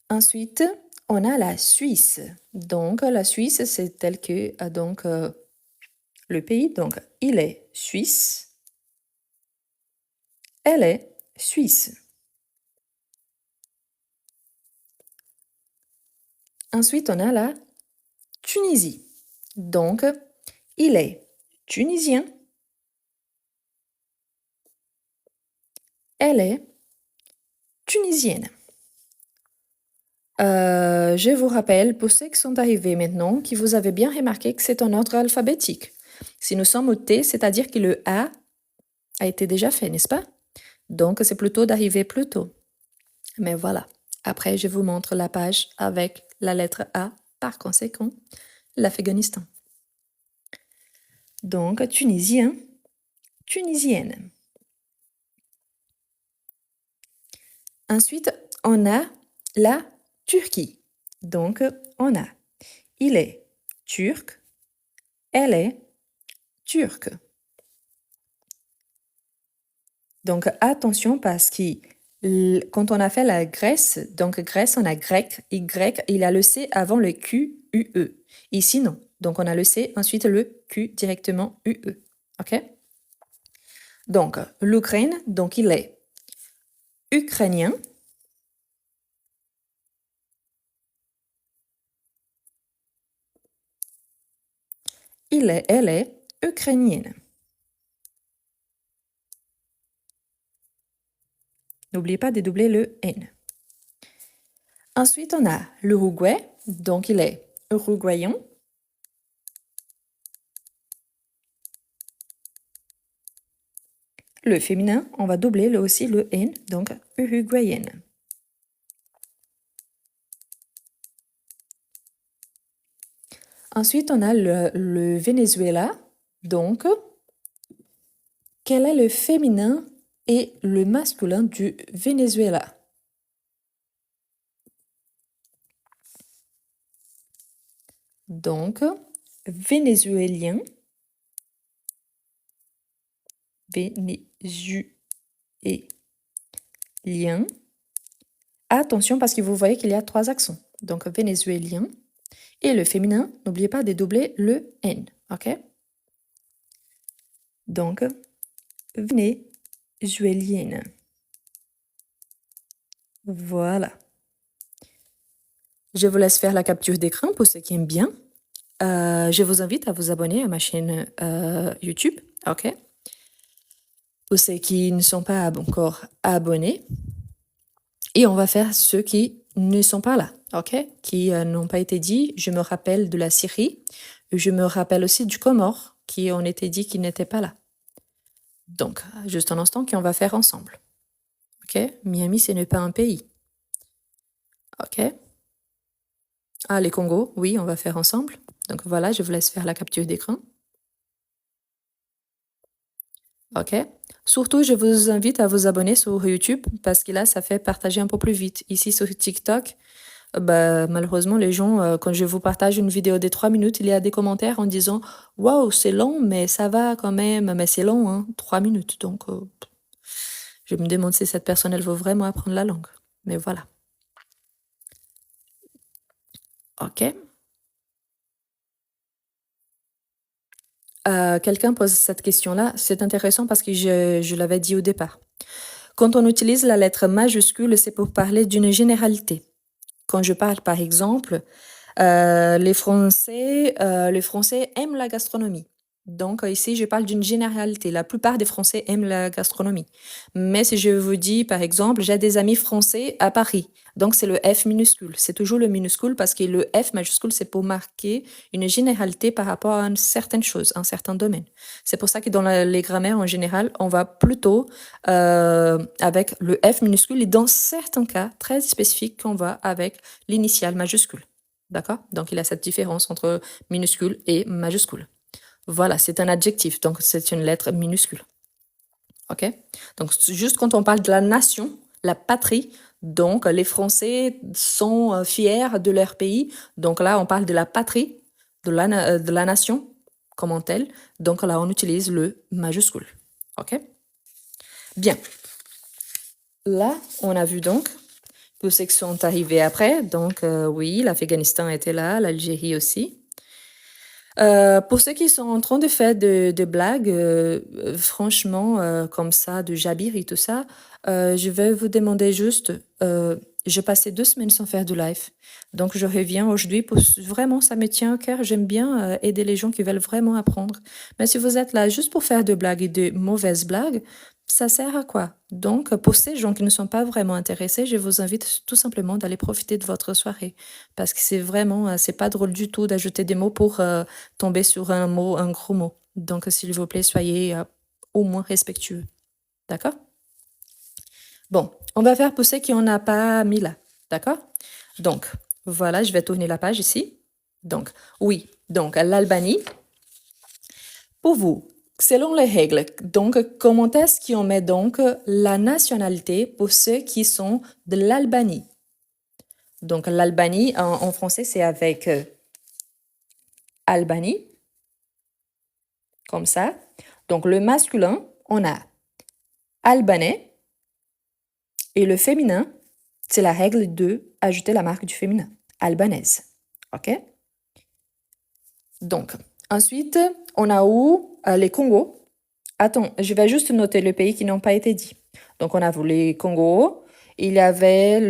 Ensuite, on a la Suisse. Donc, la Suisse, c'est tel que le pays. Donc, il est suisse. Elle est suisse. Ensuite, on a la Tunisie. Donc, il est tunisien. Elle est tunisienne. Je vous rappelle, pour ceux qui sont arrivés maintenant, que vous avez bien remarqué que c'est en ordre alphabétique. Si nous sommes au T, c'est-à-dire que le A a été déjà fait, n'est-ce pas? Donc, c'est plutôt d'arriver plus tôt. Mais voilà. Après, je vous montre la page avec la lettre A, par conséquent, l'Afghanistan. Donc, tunisien, tunisienne. Ensuite, on a la Turquie. Donc, on a, il est turc, elle est turque. Donc, attention parce que quand on a fait la Grèce, donc Grèce, on a grec, Y, il a le C avant le Q, UE. Ici, non. Donc, on a le C, ensuite le Q directement, UE. OK? Donc, l'Ukraine, donc il est ukrainien. Elle est ukrainienne. N'oubliez pas de doubler le N. Ensuite, on a l'Uruguay, donc il est uruguayen. Le féminin, on va doubler aussi le N, donc uruguayenne. Ensuite, on a le Venezuela. Donc, quel est le féminin et le masculin du Venezuela? Donc, vénézuélien. Vénézuélien. Attention parce que vous voyez qu'il y a 3 accents. Donc, vénézuélien. Et le féminin, n'oubliez pas de doubler le N. OK? Donc, vénézuélienne. Voilà. Je vous laisse faire la capture d'écran pour ceux qui aiment bien. Je vous invite à vous abonner à ma chaîne YouTube. OK? Pour ceux qui ne sont pas encore abonnés. Et on va faire ceux qui ne sont pas là. OK? Qui n'ont pas été dit. Je me rappelle de la Syrie. Je me rappelle aussi du Comore, qui ont été dit qu'ils n'étaient pas là. Donc, juste un instant qu'on va faire ensemble. OK? Miami, ce n'est pas un pays. OK? Ah, les Congos, oui, on va faire ensemble. Donc voilà, je vous laisse faire la capture d'écran. OK. Surtout, je vous invite à vous abonner sur YouTube parce que là, ça fait partager un peu plus vite. Ici, sur TikTok, bah, malheureusement, les gens, quand je vous partage une vidéo de 3 minutes, il y a des commentaires en disant waouh, c'est long, mais ça va quand même. Mais c'est long, hein, 3 minutes. Donc, je me demande si cette personne, elle veut vraiment apprendre la langue. Mais voilà. OK. Quelqu'un pose cette question-là. C'est intéressant parce que je l'avais dit au départ. Quand on utilise la lettre majuscule, c'est pour parler d'une généralité. Quand je parle, par exemple, les Français aiment la gastronomie. Donc ici, je parle d'une généralité. La plupart des Français aiment la gastronomie. Mais si je vous dis, par exemple, j'ai des amis français à Paris, donc c'est le F minuscule. C'est toujours le minuscule parce que le F majuscule, c'est pour marquer une généralité par rapport à une certaine chose, un certain domaine. C'est pour ça que dans les grammaires en général, on va plutôt avec le F minuscule et dans certains cas très spécifiques, on va avec l'initiale majuscule. D'accord? Donc, il y a cette différence entre minuscule et majuscule. Voilà, c'est un adjectif, donc c'est une lettre minuscule. OK? Donc, juste quand on parle de la nation, la patrie, donc les Français sont fiers de leur pays. Donc là, on parle de la patrie, de la nation comme telle. Donc là, on utilise le majuscule. OK? Bien. Là, on a vu donc tous ceux qui sont arrivés après. Donc, oui, l'Afghanistan était là, l'Algérie aussi. Pour ceux qui sont en train de faire de blagues, franchement, comme ça, de Jabir et tout ça, je vais vous demander juste, j'ai passé 2 semaines sans faire de live. Donc, je reviens aujourd'hui pour vraiment, ça me tient au cœur. J'aime bien aider les gens qui veulent vraiment apprendre. Mais si vous êtes là juste pour faire de blagues et de mauvaises blagues, ça sert à quoi? Donc, pour ces gens qui ne sont pas vraiment intéressés, je vous invite tout simplement d'aller profiter de votre soirée. Parce que c'est vraiment, c'est pas drôle du tout d'ajouter des mots pour tomber sur un mot, un gros mot. Donc, s'il vous plaît, soyez au moins respectueux. D'accord? Bon, on va faire pousser qu'on n'a pas mis là. D'accord? Donc, voilà, je vais tourner la page ici. Donc, oui, donc l'Albanie. Pour vous, selon les règles, donc comment est-ce qu'on met donc la nationalité pour ceux qui sont de l'Albanie? Donc, l'Albanie, en français, c'est avec Albanie, comme ça. Donc, le masculin, on a albanais. Et le féminin, c'est la règle de ajouter la marque du féminin, albanaise. OK? Donc, ensuite, on a où les Congos. Attends, je vais juste noter les pays qui n'ont pas été dits. Donc, on a vu les Congos. Il y avait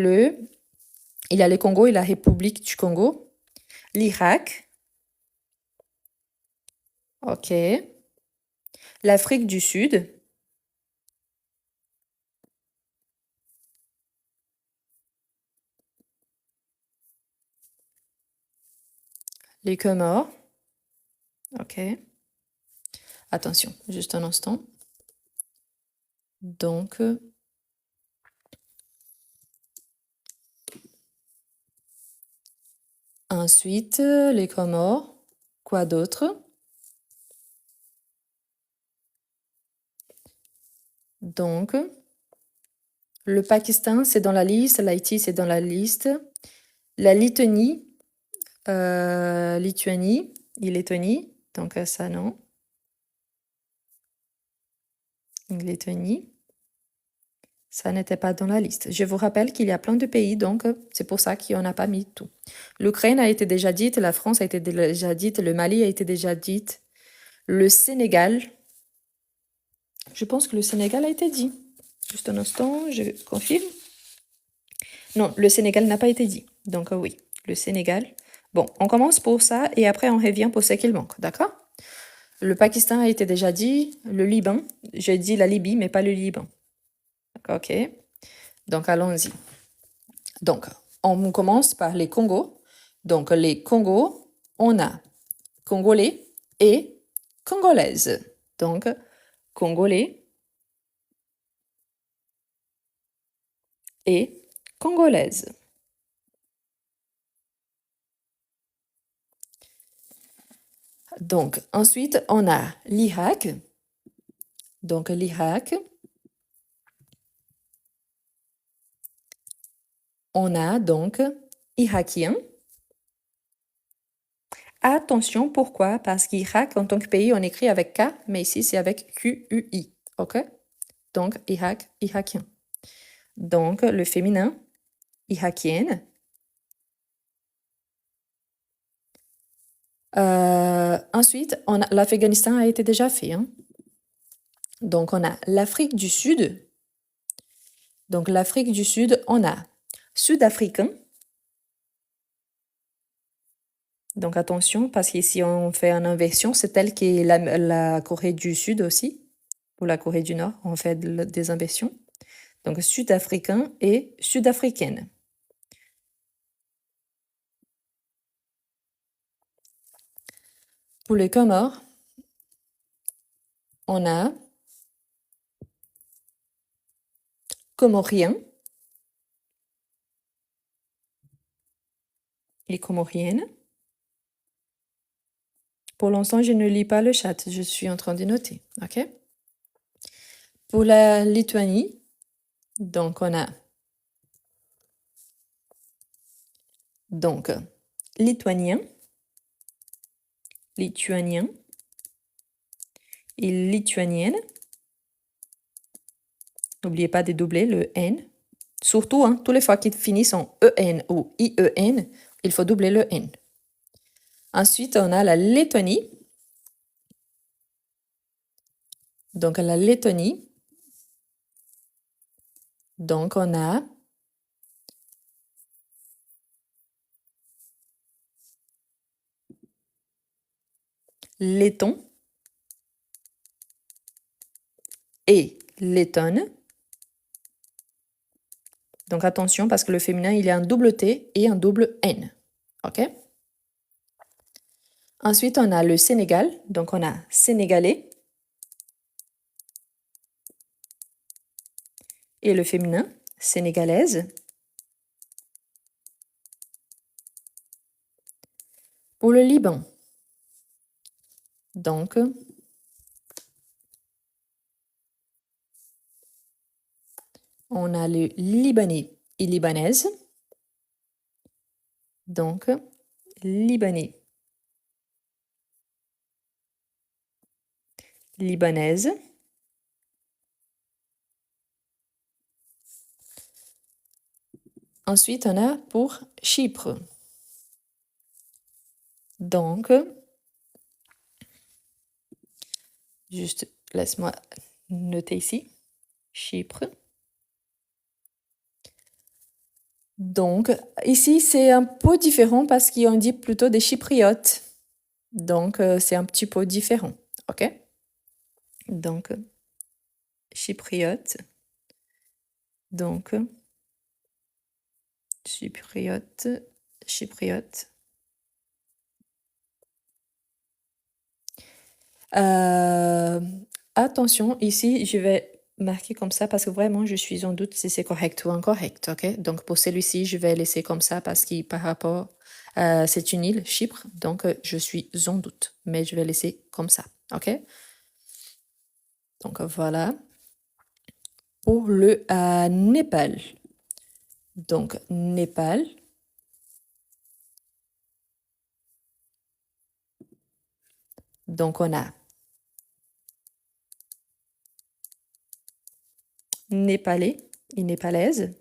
il y a les Congos et la République du Congo. L'Irak. OK. L'Afrique du Sud. Les Comores. OK. Attention, juste un instant. Donc, ensuite, les Comores. Quoi d'autre? Donc, le Pakistan, c'est dans la liste. L'Haïti, c'est dans la liste. La Lituanie, Lituanie et Lettonie. Donc, ça, non. Lettonie, ça n'était pas dans la liste. Je vous rappelle qu'il y a plein de pays, donc c'est pour ça qu'on n'a pas mis tout. L'Ukraine a été déjà dite, la France a été déjà dite, le Mali a été déjà dite, le Sénégal. Je pense que le Sénégal a été dit. Juste un instant, je confirme. Non, le Sénégal n'a pas été dit. Donc oui, le Sénégal. Bon, on commence pour ça et après on revient pour ce qu'il manque, d'accord? Le Pakistan a été déjà dit, le Liban. J'ai dit la Libye, mais pas le Liban. OK. Donc allons-y. Donc, on commence par les Congos. Donc les Congos, on a Congolais et Congolaises. Donc, Congolais et Congolaises. Donc, ensuite, on a l'Irak. Donc, l'Irak. On a donc irakien. Attention, pourquoi? Parce qu'Irak, en tant que pays, on écrit avec K, mais ici, c'est avec Q-U-I. OK? Donc, Irak, irakien. Donc, le féminin, irakienne. Ensuite, l'Afghanistan a été déjà fait. Hein? Donc, on a l'Afrique du Sud. Donc, l'Afrique du Sud, on a sud-africain. Donc, attention, parce qu'ici, on fait une inversion. C'est tel que la Corée du Sud aussi, ou la Corée du Nord, on fait des inversions. Donc, sud-africain et sud-africaine. Pour les Comores, on a comorien et comorienne. Pour l'instant, je ne lis pas le chat, je suis en train de noter. OK? Pour la Lituanie, donc on a donc lituanien, lituanien et lituanienne. N'oubliez pas de doubler le N. Surtout, hein, toutes les fois qu'ils finissent en EN ou IEN, il faut doubler le N. Ensuite, on a la Lettonie. Donc, la Lettonie. Donc, on a letton et lettonne. Donc, attention, parce que le féminin, il y a un double T et un double N. OK? Ensuite, on a le Sénégal. Donc, on a sénégalais. Et le féminin, sénégalaise. Pour le Liban, donc, on a le libanais et libanaise. Donc, libanais, libanaise. Ensuite, on a pour Chypre. Donc, juste laisse-moi noter ici. Chypre. Donc, ici, c'est un peu différent parce qu'on dit plutôt des chypriotes. Donc, c'est un petit peu différent. OK? Donc, chypriote. Donc, chypriote, chypriote. Attention, ici, je vais marquer comme ça parce que vraiment, je suis en doute si c'est correct ou incorrect, ok? Donc, pour celui-ci, je vais laisser comme ça parce que par rapport, c'est une île, Chypre, donc je suis en doute, mais je vais laisser comme ça, ok? Donc, voilà. Pour le Népal. Donc, Népal. Donc, on a Népalais et Népalaise.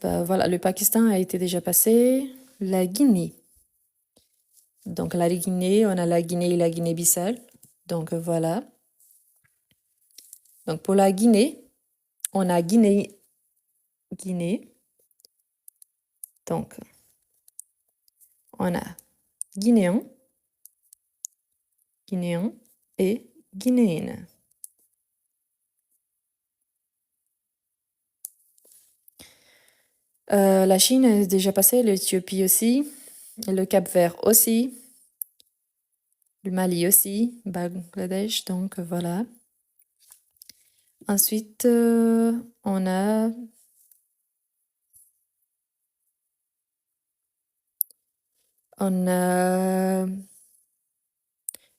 Voilà, le Pakistan a été déjà passé. La Guinée. Donc, la Guinée, on a la Guinée et la Guinée-Bissau. Donc, voilà. Donc, pour la Guinée, on a Guinée. Donc, on a Guinéen, Guinéen et Guinéenne. La Chine est déjà passée, l'Éthiopie aussi, le Cap-Vert aussi, le Mali aussi, Bangladesh, donc voilà. Ensuite, on a...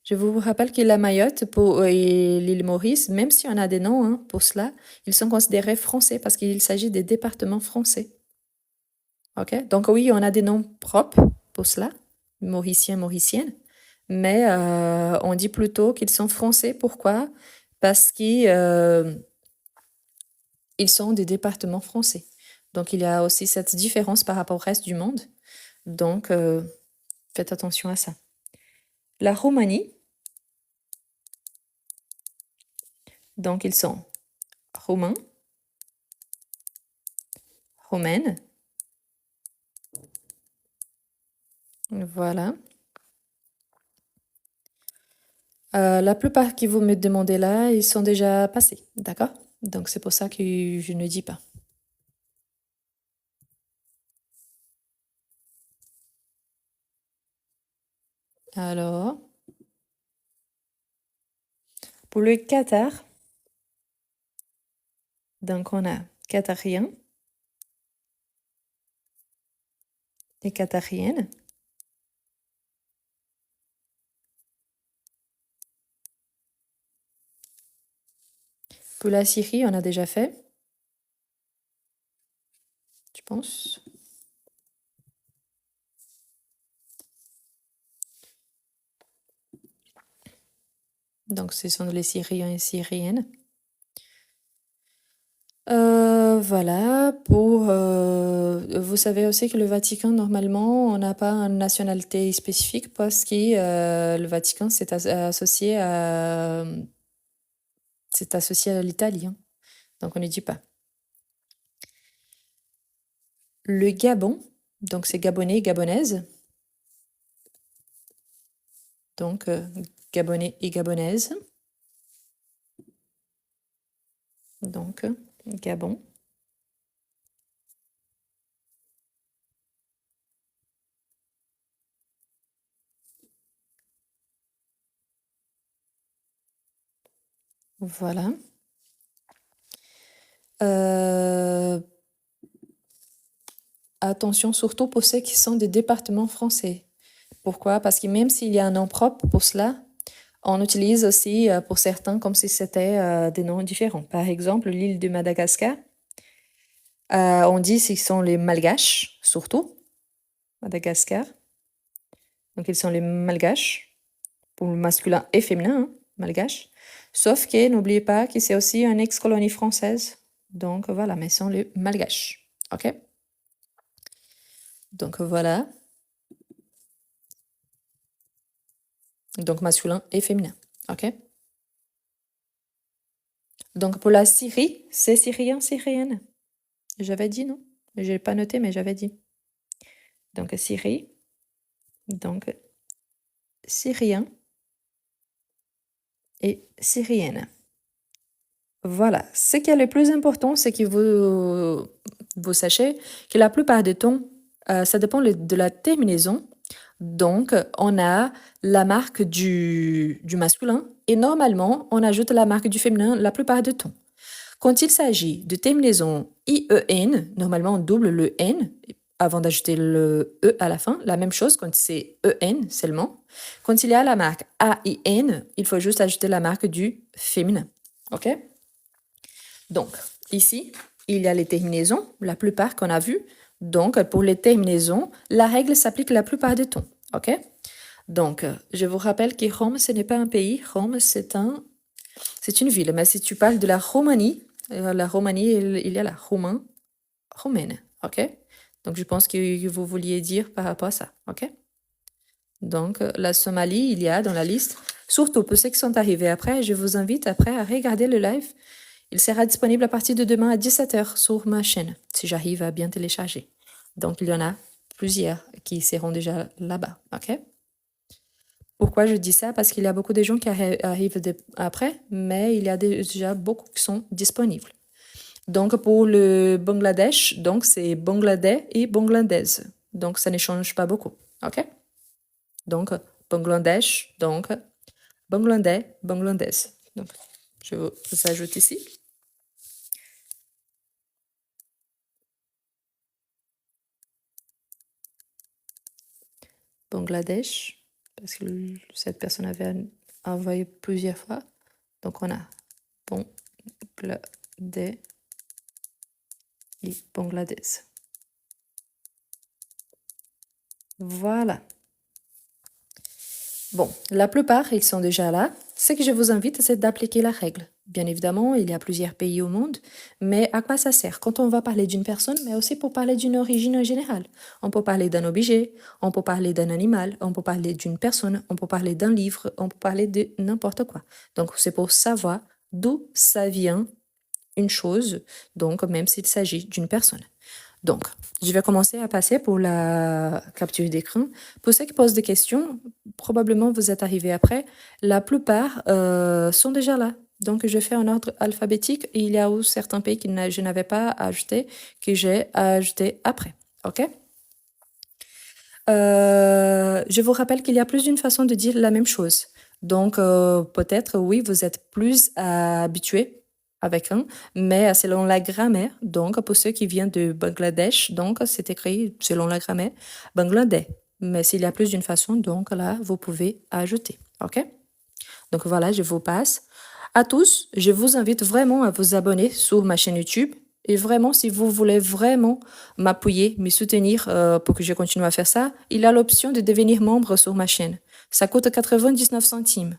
Je vous rappelle que la Mayotte et l'île Maurice, même si on a des noms pour cela, ils sont considérés français parce qu'il s'agit des départements français. Ok? Donc oui, on a des noms propres pour cela, mauriciens, mauriciennes, mais on dit plutôt qu'ils sont français. Pourquoi? Parce qu'ils sont des départements français. Donc il y a aussi cette différence par rapport au reste du monde. Donc faites attention à ça. La Roumanie, donc ils sont roumains, roumaines. Voilà. La plupart qui vous me demandez là, ils sont déjà passés, d'accord? Donc c'est pour ça que je ne dis pas. Alors, pour le Qatar, donc on a Qatariens et Qatariennes. Pour la Syrie, on a déjà fait, je pense. Donc ce sont les Syriens et Syriennes. Voilà, vous savez aussi que le Vatican, normalement, on n'a pas une nationalité spécifique parce que le Vatican, c'est associé à l'Italie, hein. Donc on ne dit pas. Le Gabon, donc c'est gabonais, gabonaise. Donc gabonais et gabonaise. Donc Gabon. Voilà. Attention surtout pour ceux qui sont des départements français. Pourquoi? Parce que même s'il y a un nom propre pour cela, on utilise aussi pour certains comme si c'était des noms différents. Par exemple, l'île de Madagascar, on dit qu'ils sont les Malgaches, surtout, Madagascar. Donc ils sont les Malgaches, pour le masculin et féminin, hein, Malgaches. Sauf que n'oubliez pas que c'est aussi une ex-colonie française. Donc voilà, mais ils sont les Malgaches. OK? Donc voilà. Donc masculin et féminin. OK? Donc pour la Syrie, c'est syrien, syrienne. J'avais dit, non? Je n'ai pas noté, mais j'avais dit. Donc Syrie. Donc syrien et syrienne. Voilà. Ce qui est le plus important, c'est que vous sachiez que la plupart du temps, ça dépend de la terminaison. Donc, on a la marque du masculin et normalement, on ajoute la marque du féminin la plupart du temps. Quand il s'agit de terminaison IEN, normalement, on double le N avant d'ajouter le E à la fin. La même chose quand c'est EN seulement. Quand il y a la marque AIN, il faut juste ajouter la marque du féminin. OK? Donc, ici, il y a les terminaisons, la plupart qu'on a vues. Donc, pour les terminaisons, la règle s'applique la plupart du temps. OK? Donc, je vous rappelle que Rome, ce n'est pas un pays. Rome, c'est une ville. Mais si tu parles de la Roumanie, il y a la roumaine. OK? Donc, je pense que vous vouliez dire par rapport à ça. OK? Donc, la Somalie, il y a dans la liste. Surtout pour ceux qui sont arrivés après, je vous invite après à regarder le live. Il sera disponible à partir de demain à 17h sur ma chaîne, si j'arrive à bien télécharger. Donc, il y en a plusieurs qui seront déjà là-bas. OK? Pourquoi je dis ça? Parce qu'il y a beaucoup de gens qui arrivent après, mais il y a déjà beaucoup qui sont disponibles. Donc, pour le Bangladesh, donc c'est Bangladais et Bangladesh. Donc, ça ne change pas beaucoup. OK? Donc, Bangladesh, donc Bangladais, Bangladesh. Donc, je vous ajoute ici. Bangladesh, parce que cette personne avait envoyé plusieurs fois. Donc, on a Bangladesh et Bangladesh. Voilà. Bon, la plupart, ils sont déjà là. Ce que je vous invite, c'est d'appliquer la règle. Bien évidemment, il y a plusieurs pays au monde, mais à quoi ça sert quand on va parler d'une personne, mais aussi pour parler d'une origine en général? On peut parler d'un objet, on peut parler d'un animal, on peut parler d'une personne, on peut parler d'un livre, on peut parler de n'importe quoi. Donc, c'est pour savoir d'où ça vient une chose, donc même s'il s'agit d'une personne. Donc, je vais commencer à passer pour la capture d'écran. Pour ceux qui posent des questions, probablement vous êtes arrivés après. La plupart sont déjà là. Donc, je fais en ordre alphabétique. Et il y a certains pays que je n'avais pas ajouté, que j'ai ajouté après. OK? Je vous rappelle qu'il y a plus d'une façon de dire la même chose. Donc, peut-être, oui, vous êtes plus habitués avec un, mais selon la grammaire, donc pour ceux qui viennent de Bangladesh, donc c'est écrit selon la grammaire, Bangladesh. Mais s'il y a plus d'une façon, donc là, vous pouvez ajouter. OK? Donc voilà, je vous passe. À tous, je vous invite vraiment à vous abonner sur ma chaîne YouTube. Et vraiment, si vous voulez vraiment m'appuyer, me soutenir pour que je continue à faire ça, il a l'option de devenir membre sur ma chaîne. Ça coûte 99 centimes.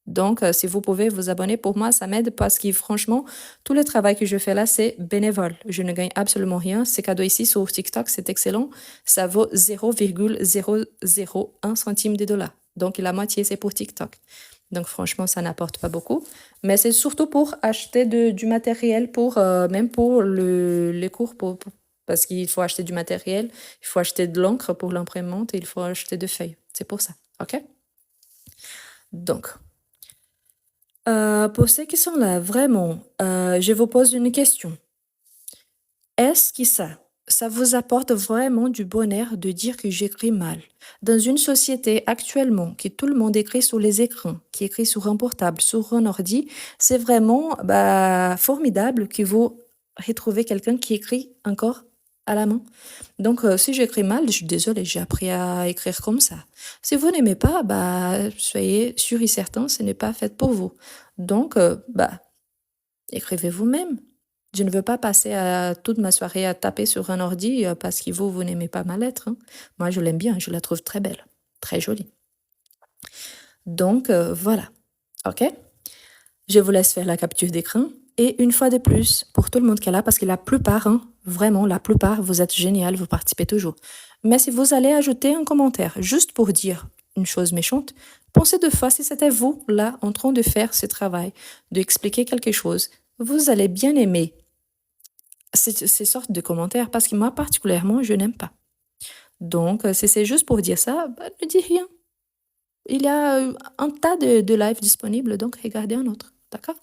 Donc, si vous pouvez vous abonner, pour moi, ça m'aide parce que franchement, tout le travail que je fais là, c'est bénévole. Je ne gagne absolument rien. Ces cadeaux ici sur TikTok, c'est excellent. Ça vaut 0,001 centime de dollar. Donc, la moitié, c'est pour TikTok. Donc, franchement, ça n'apporte pas beaucoup. Mais c'est surtout pour acheter du matériel, même pour les cours, parce qu'il faut acheter du matériel, il faut acheter de l'encre pour l'imprimante et il faut acheter des feuilles. C'est pour ça. OK? Donc, pour ceux qui sont là, vraiment, je vous pose une question. Est-ce que ça vous apporte vraiment du bonheur de dire que j'écris mal? Dans une société actuellement, que tout le monde écrit sur les écrans, qui écrit sur un portable, sur un ordi, c'est vraiment formidable que vous retrouvez quelqu'un qui écrit encore à la main. Donc, si j'écris mal, je suis désolée, j'ai appris à écrire comme ça. Si vous n'aimez pas, soyez sûr et certain, ce n'est pas fait pour vous. Donc, écrivez vous-même. Je ne veux pas passer toute ma soirée à taper sur un ordi parce que vous n'aimez pas ma lettre. Hein. Moi, je l'aime bien, je la trouve très belle, très jolie. Donc, voilà. OK? Je vous laisse faire la capture d'écran. Et une fois de plus, pour tout le monde qui est là, parce que la plupart, vraiment, la plupart, vous êtes génial, vous participez toujours. Mais si vous allez ajouter un commentaire juste pour dire une chose méchante, pensez deux fois si c'était vous, là, en train de faire ce travail, d'expliquer quelque chose. Vous allez bien aimer ces sortes de commentaires parce que moi, particulièrement, je n'aime pas. Donc, si c'est juste pour dire ça, ne dis rien. Il y a un tas de lives disponibles, donc regardez un autre. D'accord?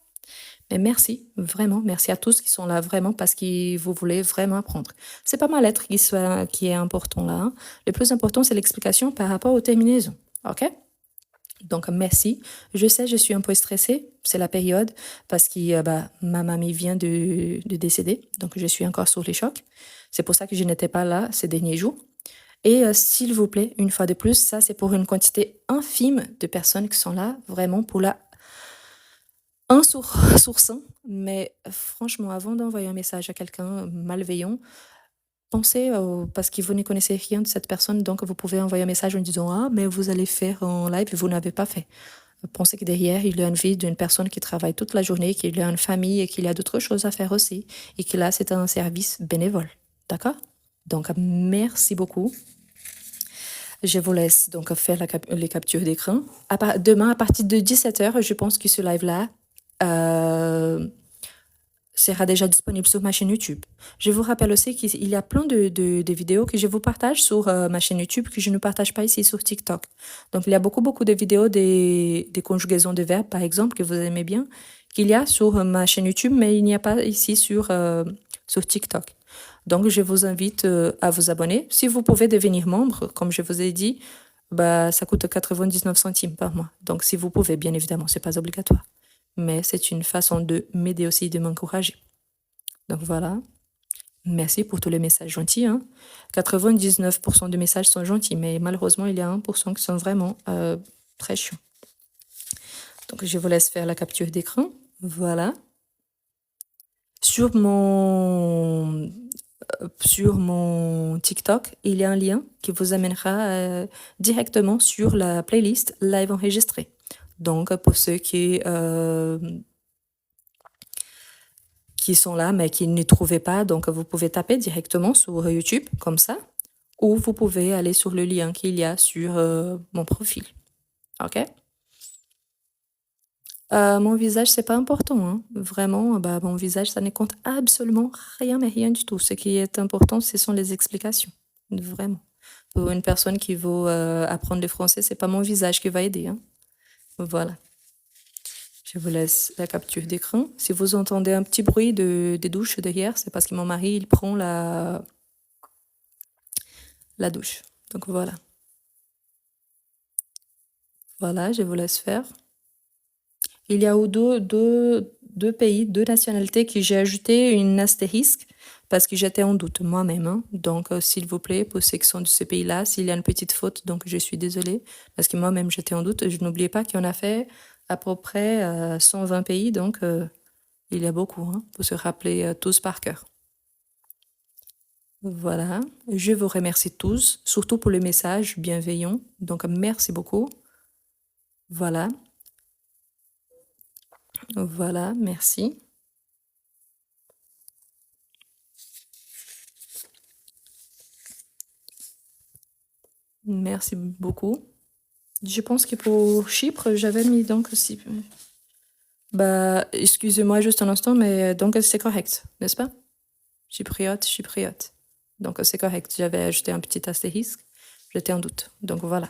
Mais merci, vraiment, merci à tous qui sont là vraiment parce que vous voulez vraiment apprendre. C'est pas ma lettre qui est important là. Hein. Le plus important, c'est l'explication par rapport aux terminaisons. OK? Donc, merci. Je sais, je suis un peu stressée. C'est la période parce que ma mamie vient de décéder. Donc, je suis encore sous les chocs. C'est pour ça que je n'étais pas là ces derniers jours. Et s'il vous plaît, une fois de plus, ça, c'est pour une quantité infime de personnes qui sont là, vraiment pour la 1 sur 100. Mais franchement, avant d'envoyer un message à quelqu'un malveillant, pensez, parce que vous ne connaissez rien de cette personne, donc vous pouvez envoyer un message en disant « Ah, mais vous allez faire en live et vous n'avez pas fait. » Pensez que derrière, il y a une vie d'une personne qui travaille toute la journée, qu'il y a une famille et qu'il y a d'autres choses à faire aussi. Et que là, c'est un service bénévole. D'accord? Donc, merci beaucoup. Je vous laisse donc faire les captures d'écran. Demain, à partir de 17h, je pense que ce live-là sera déjà disponible sur ma chaîne YouTube. Je vous rappelle aussi qu'il y a plein de vidéos que je vous partage sur ma chaîne YouTube que je ne partage pas ici sur TikTok. Donc, il y a beaucoup de vidéos des conjugaisons de verbes, par exemple, que vous aimez bien, qu'il y a sur ma chaîne YouTube, mais il n'y a pas ici sur TikTok. Donc, je vous invite à vous abonner. Si vous pouvez devenir membre, comme je vous ai dit, ça coûte 99 centimes par mois. Donc, si vous pouvez, bien évidemment, c'est pas obligatoire. Mais c'est une façon de m'aider aussi, de m'encourager. Donc, voilà. Merci pour tous les messages gentils. 99% des messages sont gentils, mais malheureusement, il y a 1% qui sont vraiment très chiants. Donc, je vous laisse faire la capture d'écran. Voilà. Sur mon TikTok, il y a un lien qui vous amènera directement sur la playlist live enregistrée. Donc, pour ceux qui sont là, mais qui ne trouvaient pas, donc vous pouvez taper directement sur YouTube, comme ça, ou vous pouvez aller sur le lien qu'il y a sur mon profil. OK? Mon visage, c'est pas important. Vraiment, mon visage, ça ne compte absolument rien, mais rien du tout. Ce qui est important, ce sont les explications. Vraiment. Pour une personne qui veut apprendre le français, c'est pas mon visage qui va aider. Voilà. Je vous laisse la capture d'écran. Si vous entendez un petit bruit des douches derrière, c'est parce que mon mari, il prend la douche. Donc voilà. Voilà, je vous laisse faire. Il y a deux pays, deux nationalités que j'ai ajouté une astérisque parce que j'étais en doute moi-même. Donc, s'il vous plaît, pour ceux qui sont de ce pays-là, s'il y a une petite faute, donc je suis désolée parce que moi-même j'étais en doute. Je n'oubliez pas qu'on a fait à peu près 120 pays, donc il y a beaucoup pour se rappeler tous par cœur. Voilà, je vous remercie tous, surtout pour le message bienveillant. Donc, merci beaucoup. Voilà. Voilà, merci. Merci beaucoup. Je pense que pour Chypre, j'avais mis donc aussi. Excusez-moi juste un instant, mais donc c'est correct, n'est-ce pas? Chypriote. Donc c'est correct. J'avais ajouté un petit astérisque. J'étais en doute. Donc voilà.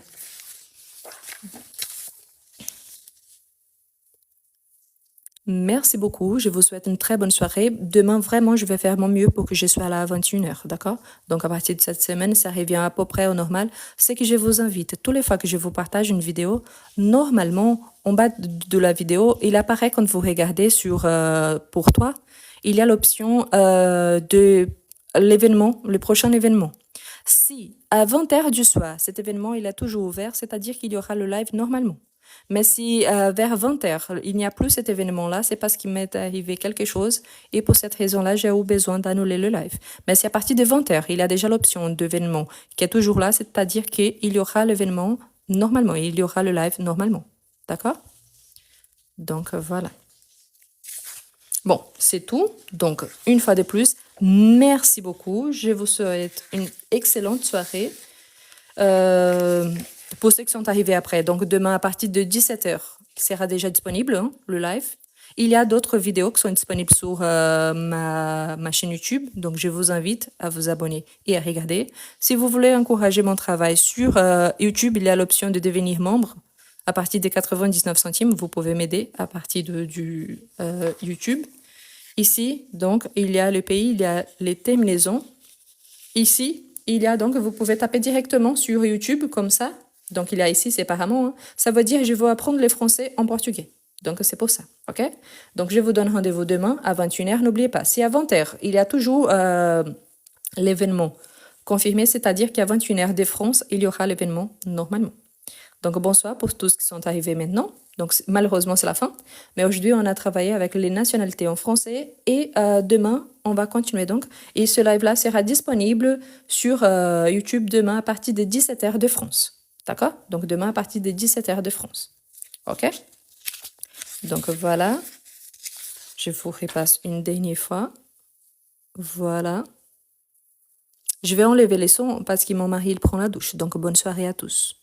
Merci beaucoup. Je vous souhaite une très bonne soirée. Demain, vraiment, je vais faire mon mieux pour que je sois à la 21h, d'accord? Donc, à partir de cette semaine, ça revient à peu près au normal. C'est que je vous invite, toutes les fois que je vous partage une vidéo, normalement, en bas de la vidéo, il apparaît quand vous regardez sur Pour toi, il y a l'option de l'événement, le prochain événement. Si, à 20h du soir, cet événement, il est toujours ouvert, c'est-à-dire qu'il y aura le live normalement. Mais si vers 20h, il n'y a plus cet événement-là, c'est parce qu'il m'est arrivé quelque chose et pour cette raison-là, j'ai eu besoin d'annuler le live. Mais si à partir de 20h, il y a déjà l'option d'événement qui est toujours là, c'est-à-dire qu'il y aura l'événement normalement, il y aura le live normalement. D'accord? Donc voilà. Bon, c'est tout. Donc, une fois de plus, merci beaucoup. Je vous souhaite une excellente soirée. Pour ceux qui sont arrivés après, donc demain à partir de 17h, sera déjà disponible le live. Il y a d'autres vidéos qui sont disponibles sur ma chaîne YouTube, donc je vous invite à vous abonner et à regarder. Si vous voulez encourager mon travail sur YouTube, il y a l'option de devenir membre. À partir de 99 centimes, vous pouvez m'aider à partir du YouTube. Ici, donc, il y a le pays, il y a les terminaisons. Ici, il y a donc, vous pouvez taper directement sur YouTube comme ça. Donc, il y a ici séparément. Ça veut dire je veux apprendre le français en portugais. Donc, c'est pour ça. OK? Donc, je vous donne rendez-vous demain à 21h. N'oubliez pas, si à 20h, il y a toujours l'événement confirmé, c'est-à-dire qu'à 21h de France, il y aura l'événement normalement. Donc, bonsoir pour tous qui sont arrivés maintenant. Donc, malheureusement, c'est la fin. Mais aujourd'hui, on a travaillé avec les nationalités en français. Et demain, on va continuer donc. Et ce live-là sera disponible sur YouTube demain à partir de 17h de France. D'accord? Donc, demain à partir de 17h de France. OK? Donc, voilà. Je vous repasse une dernière fois. Voilà. Je vais enlever les sons parce que mon mari, il prend la douche. Donc, bonne soirée à tous.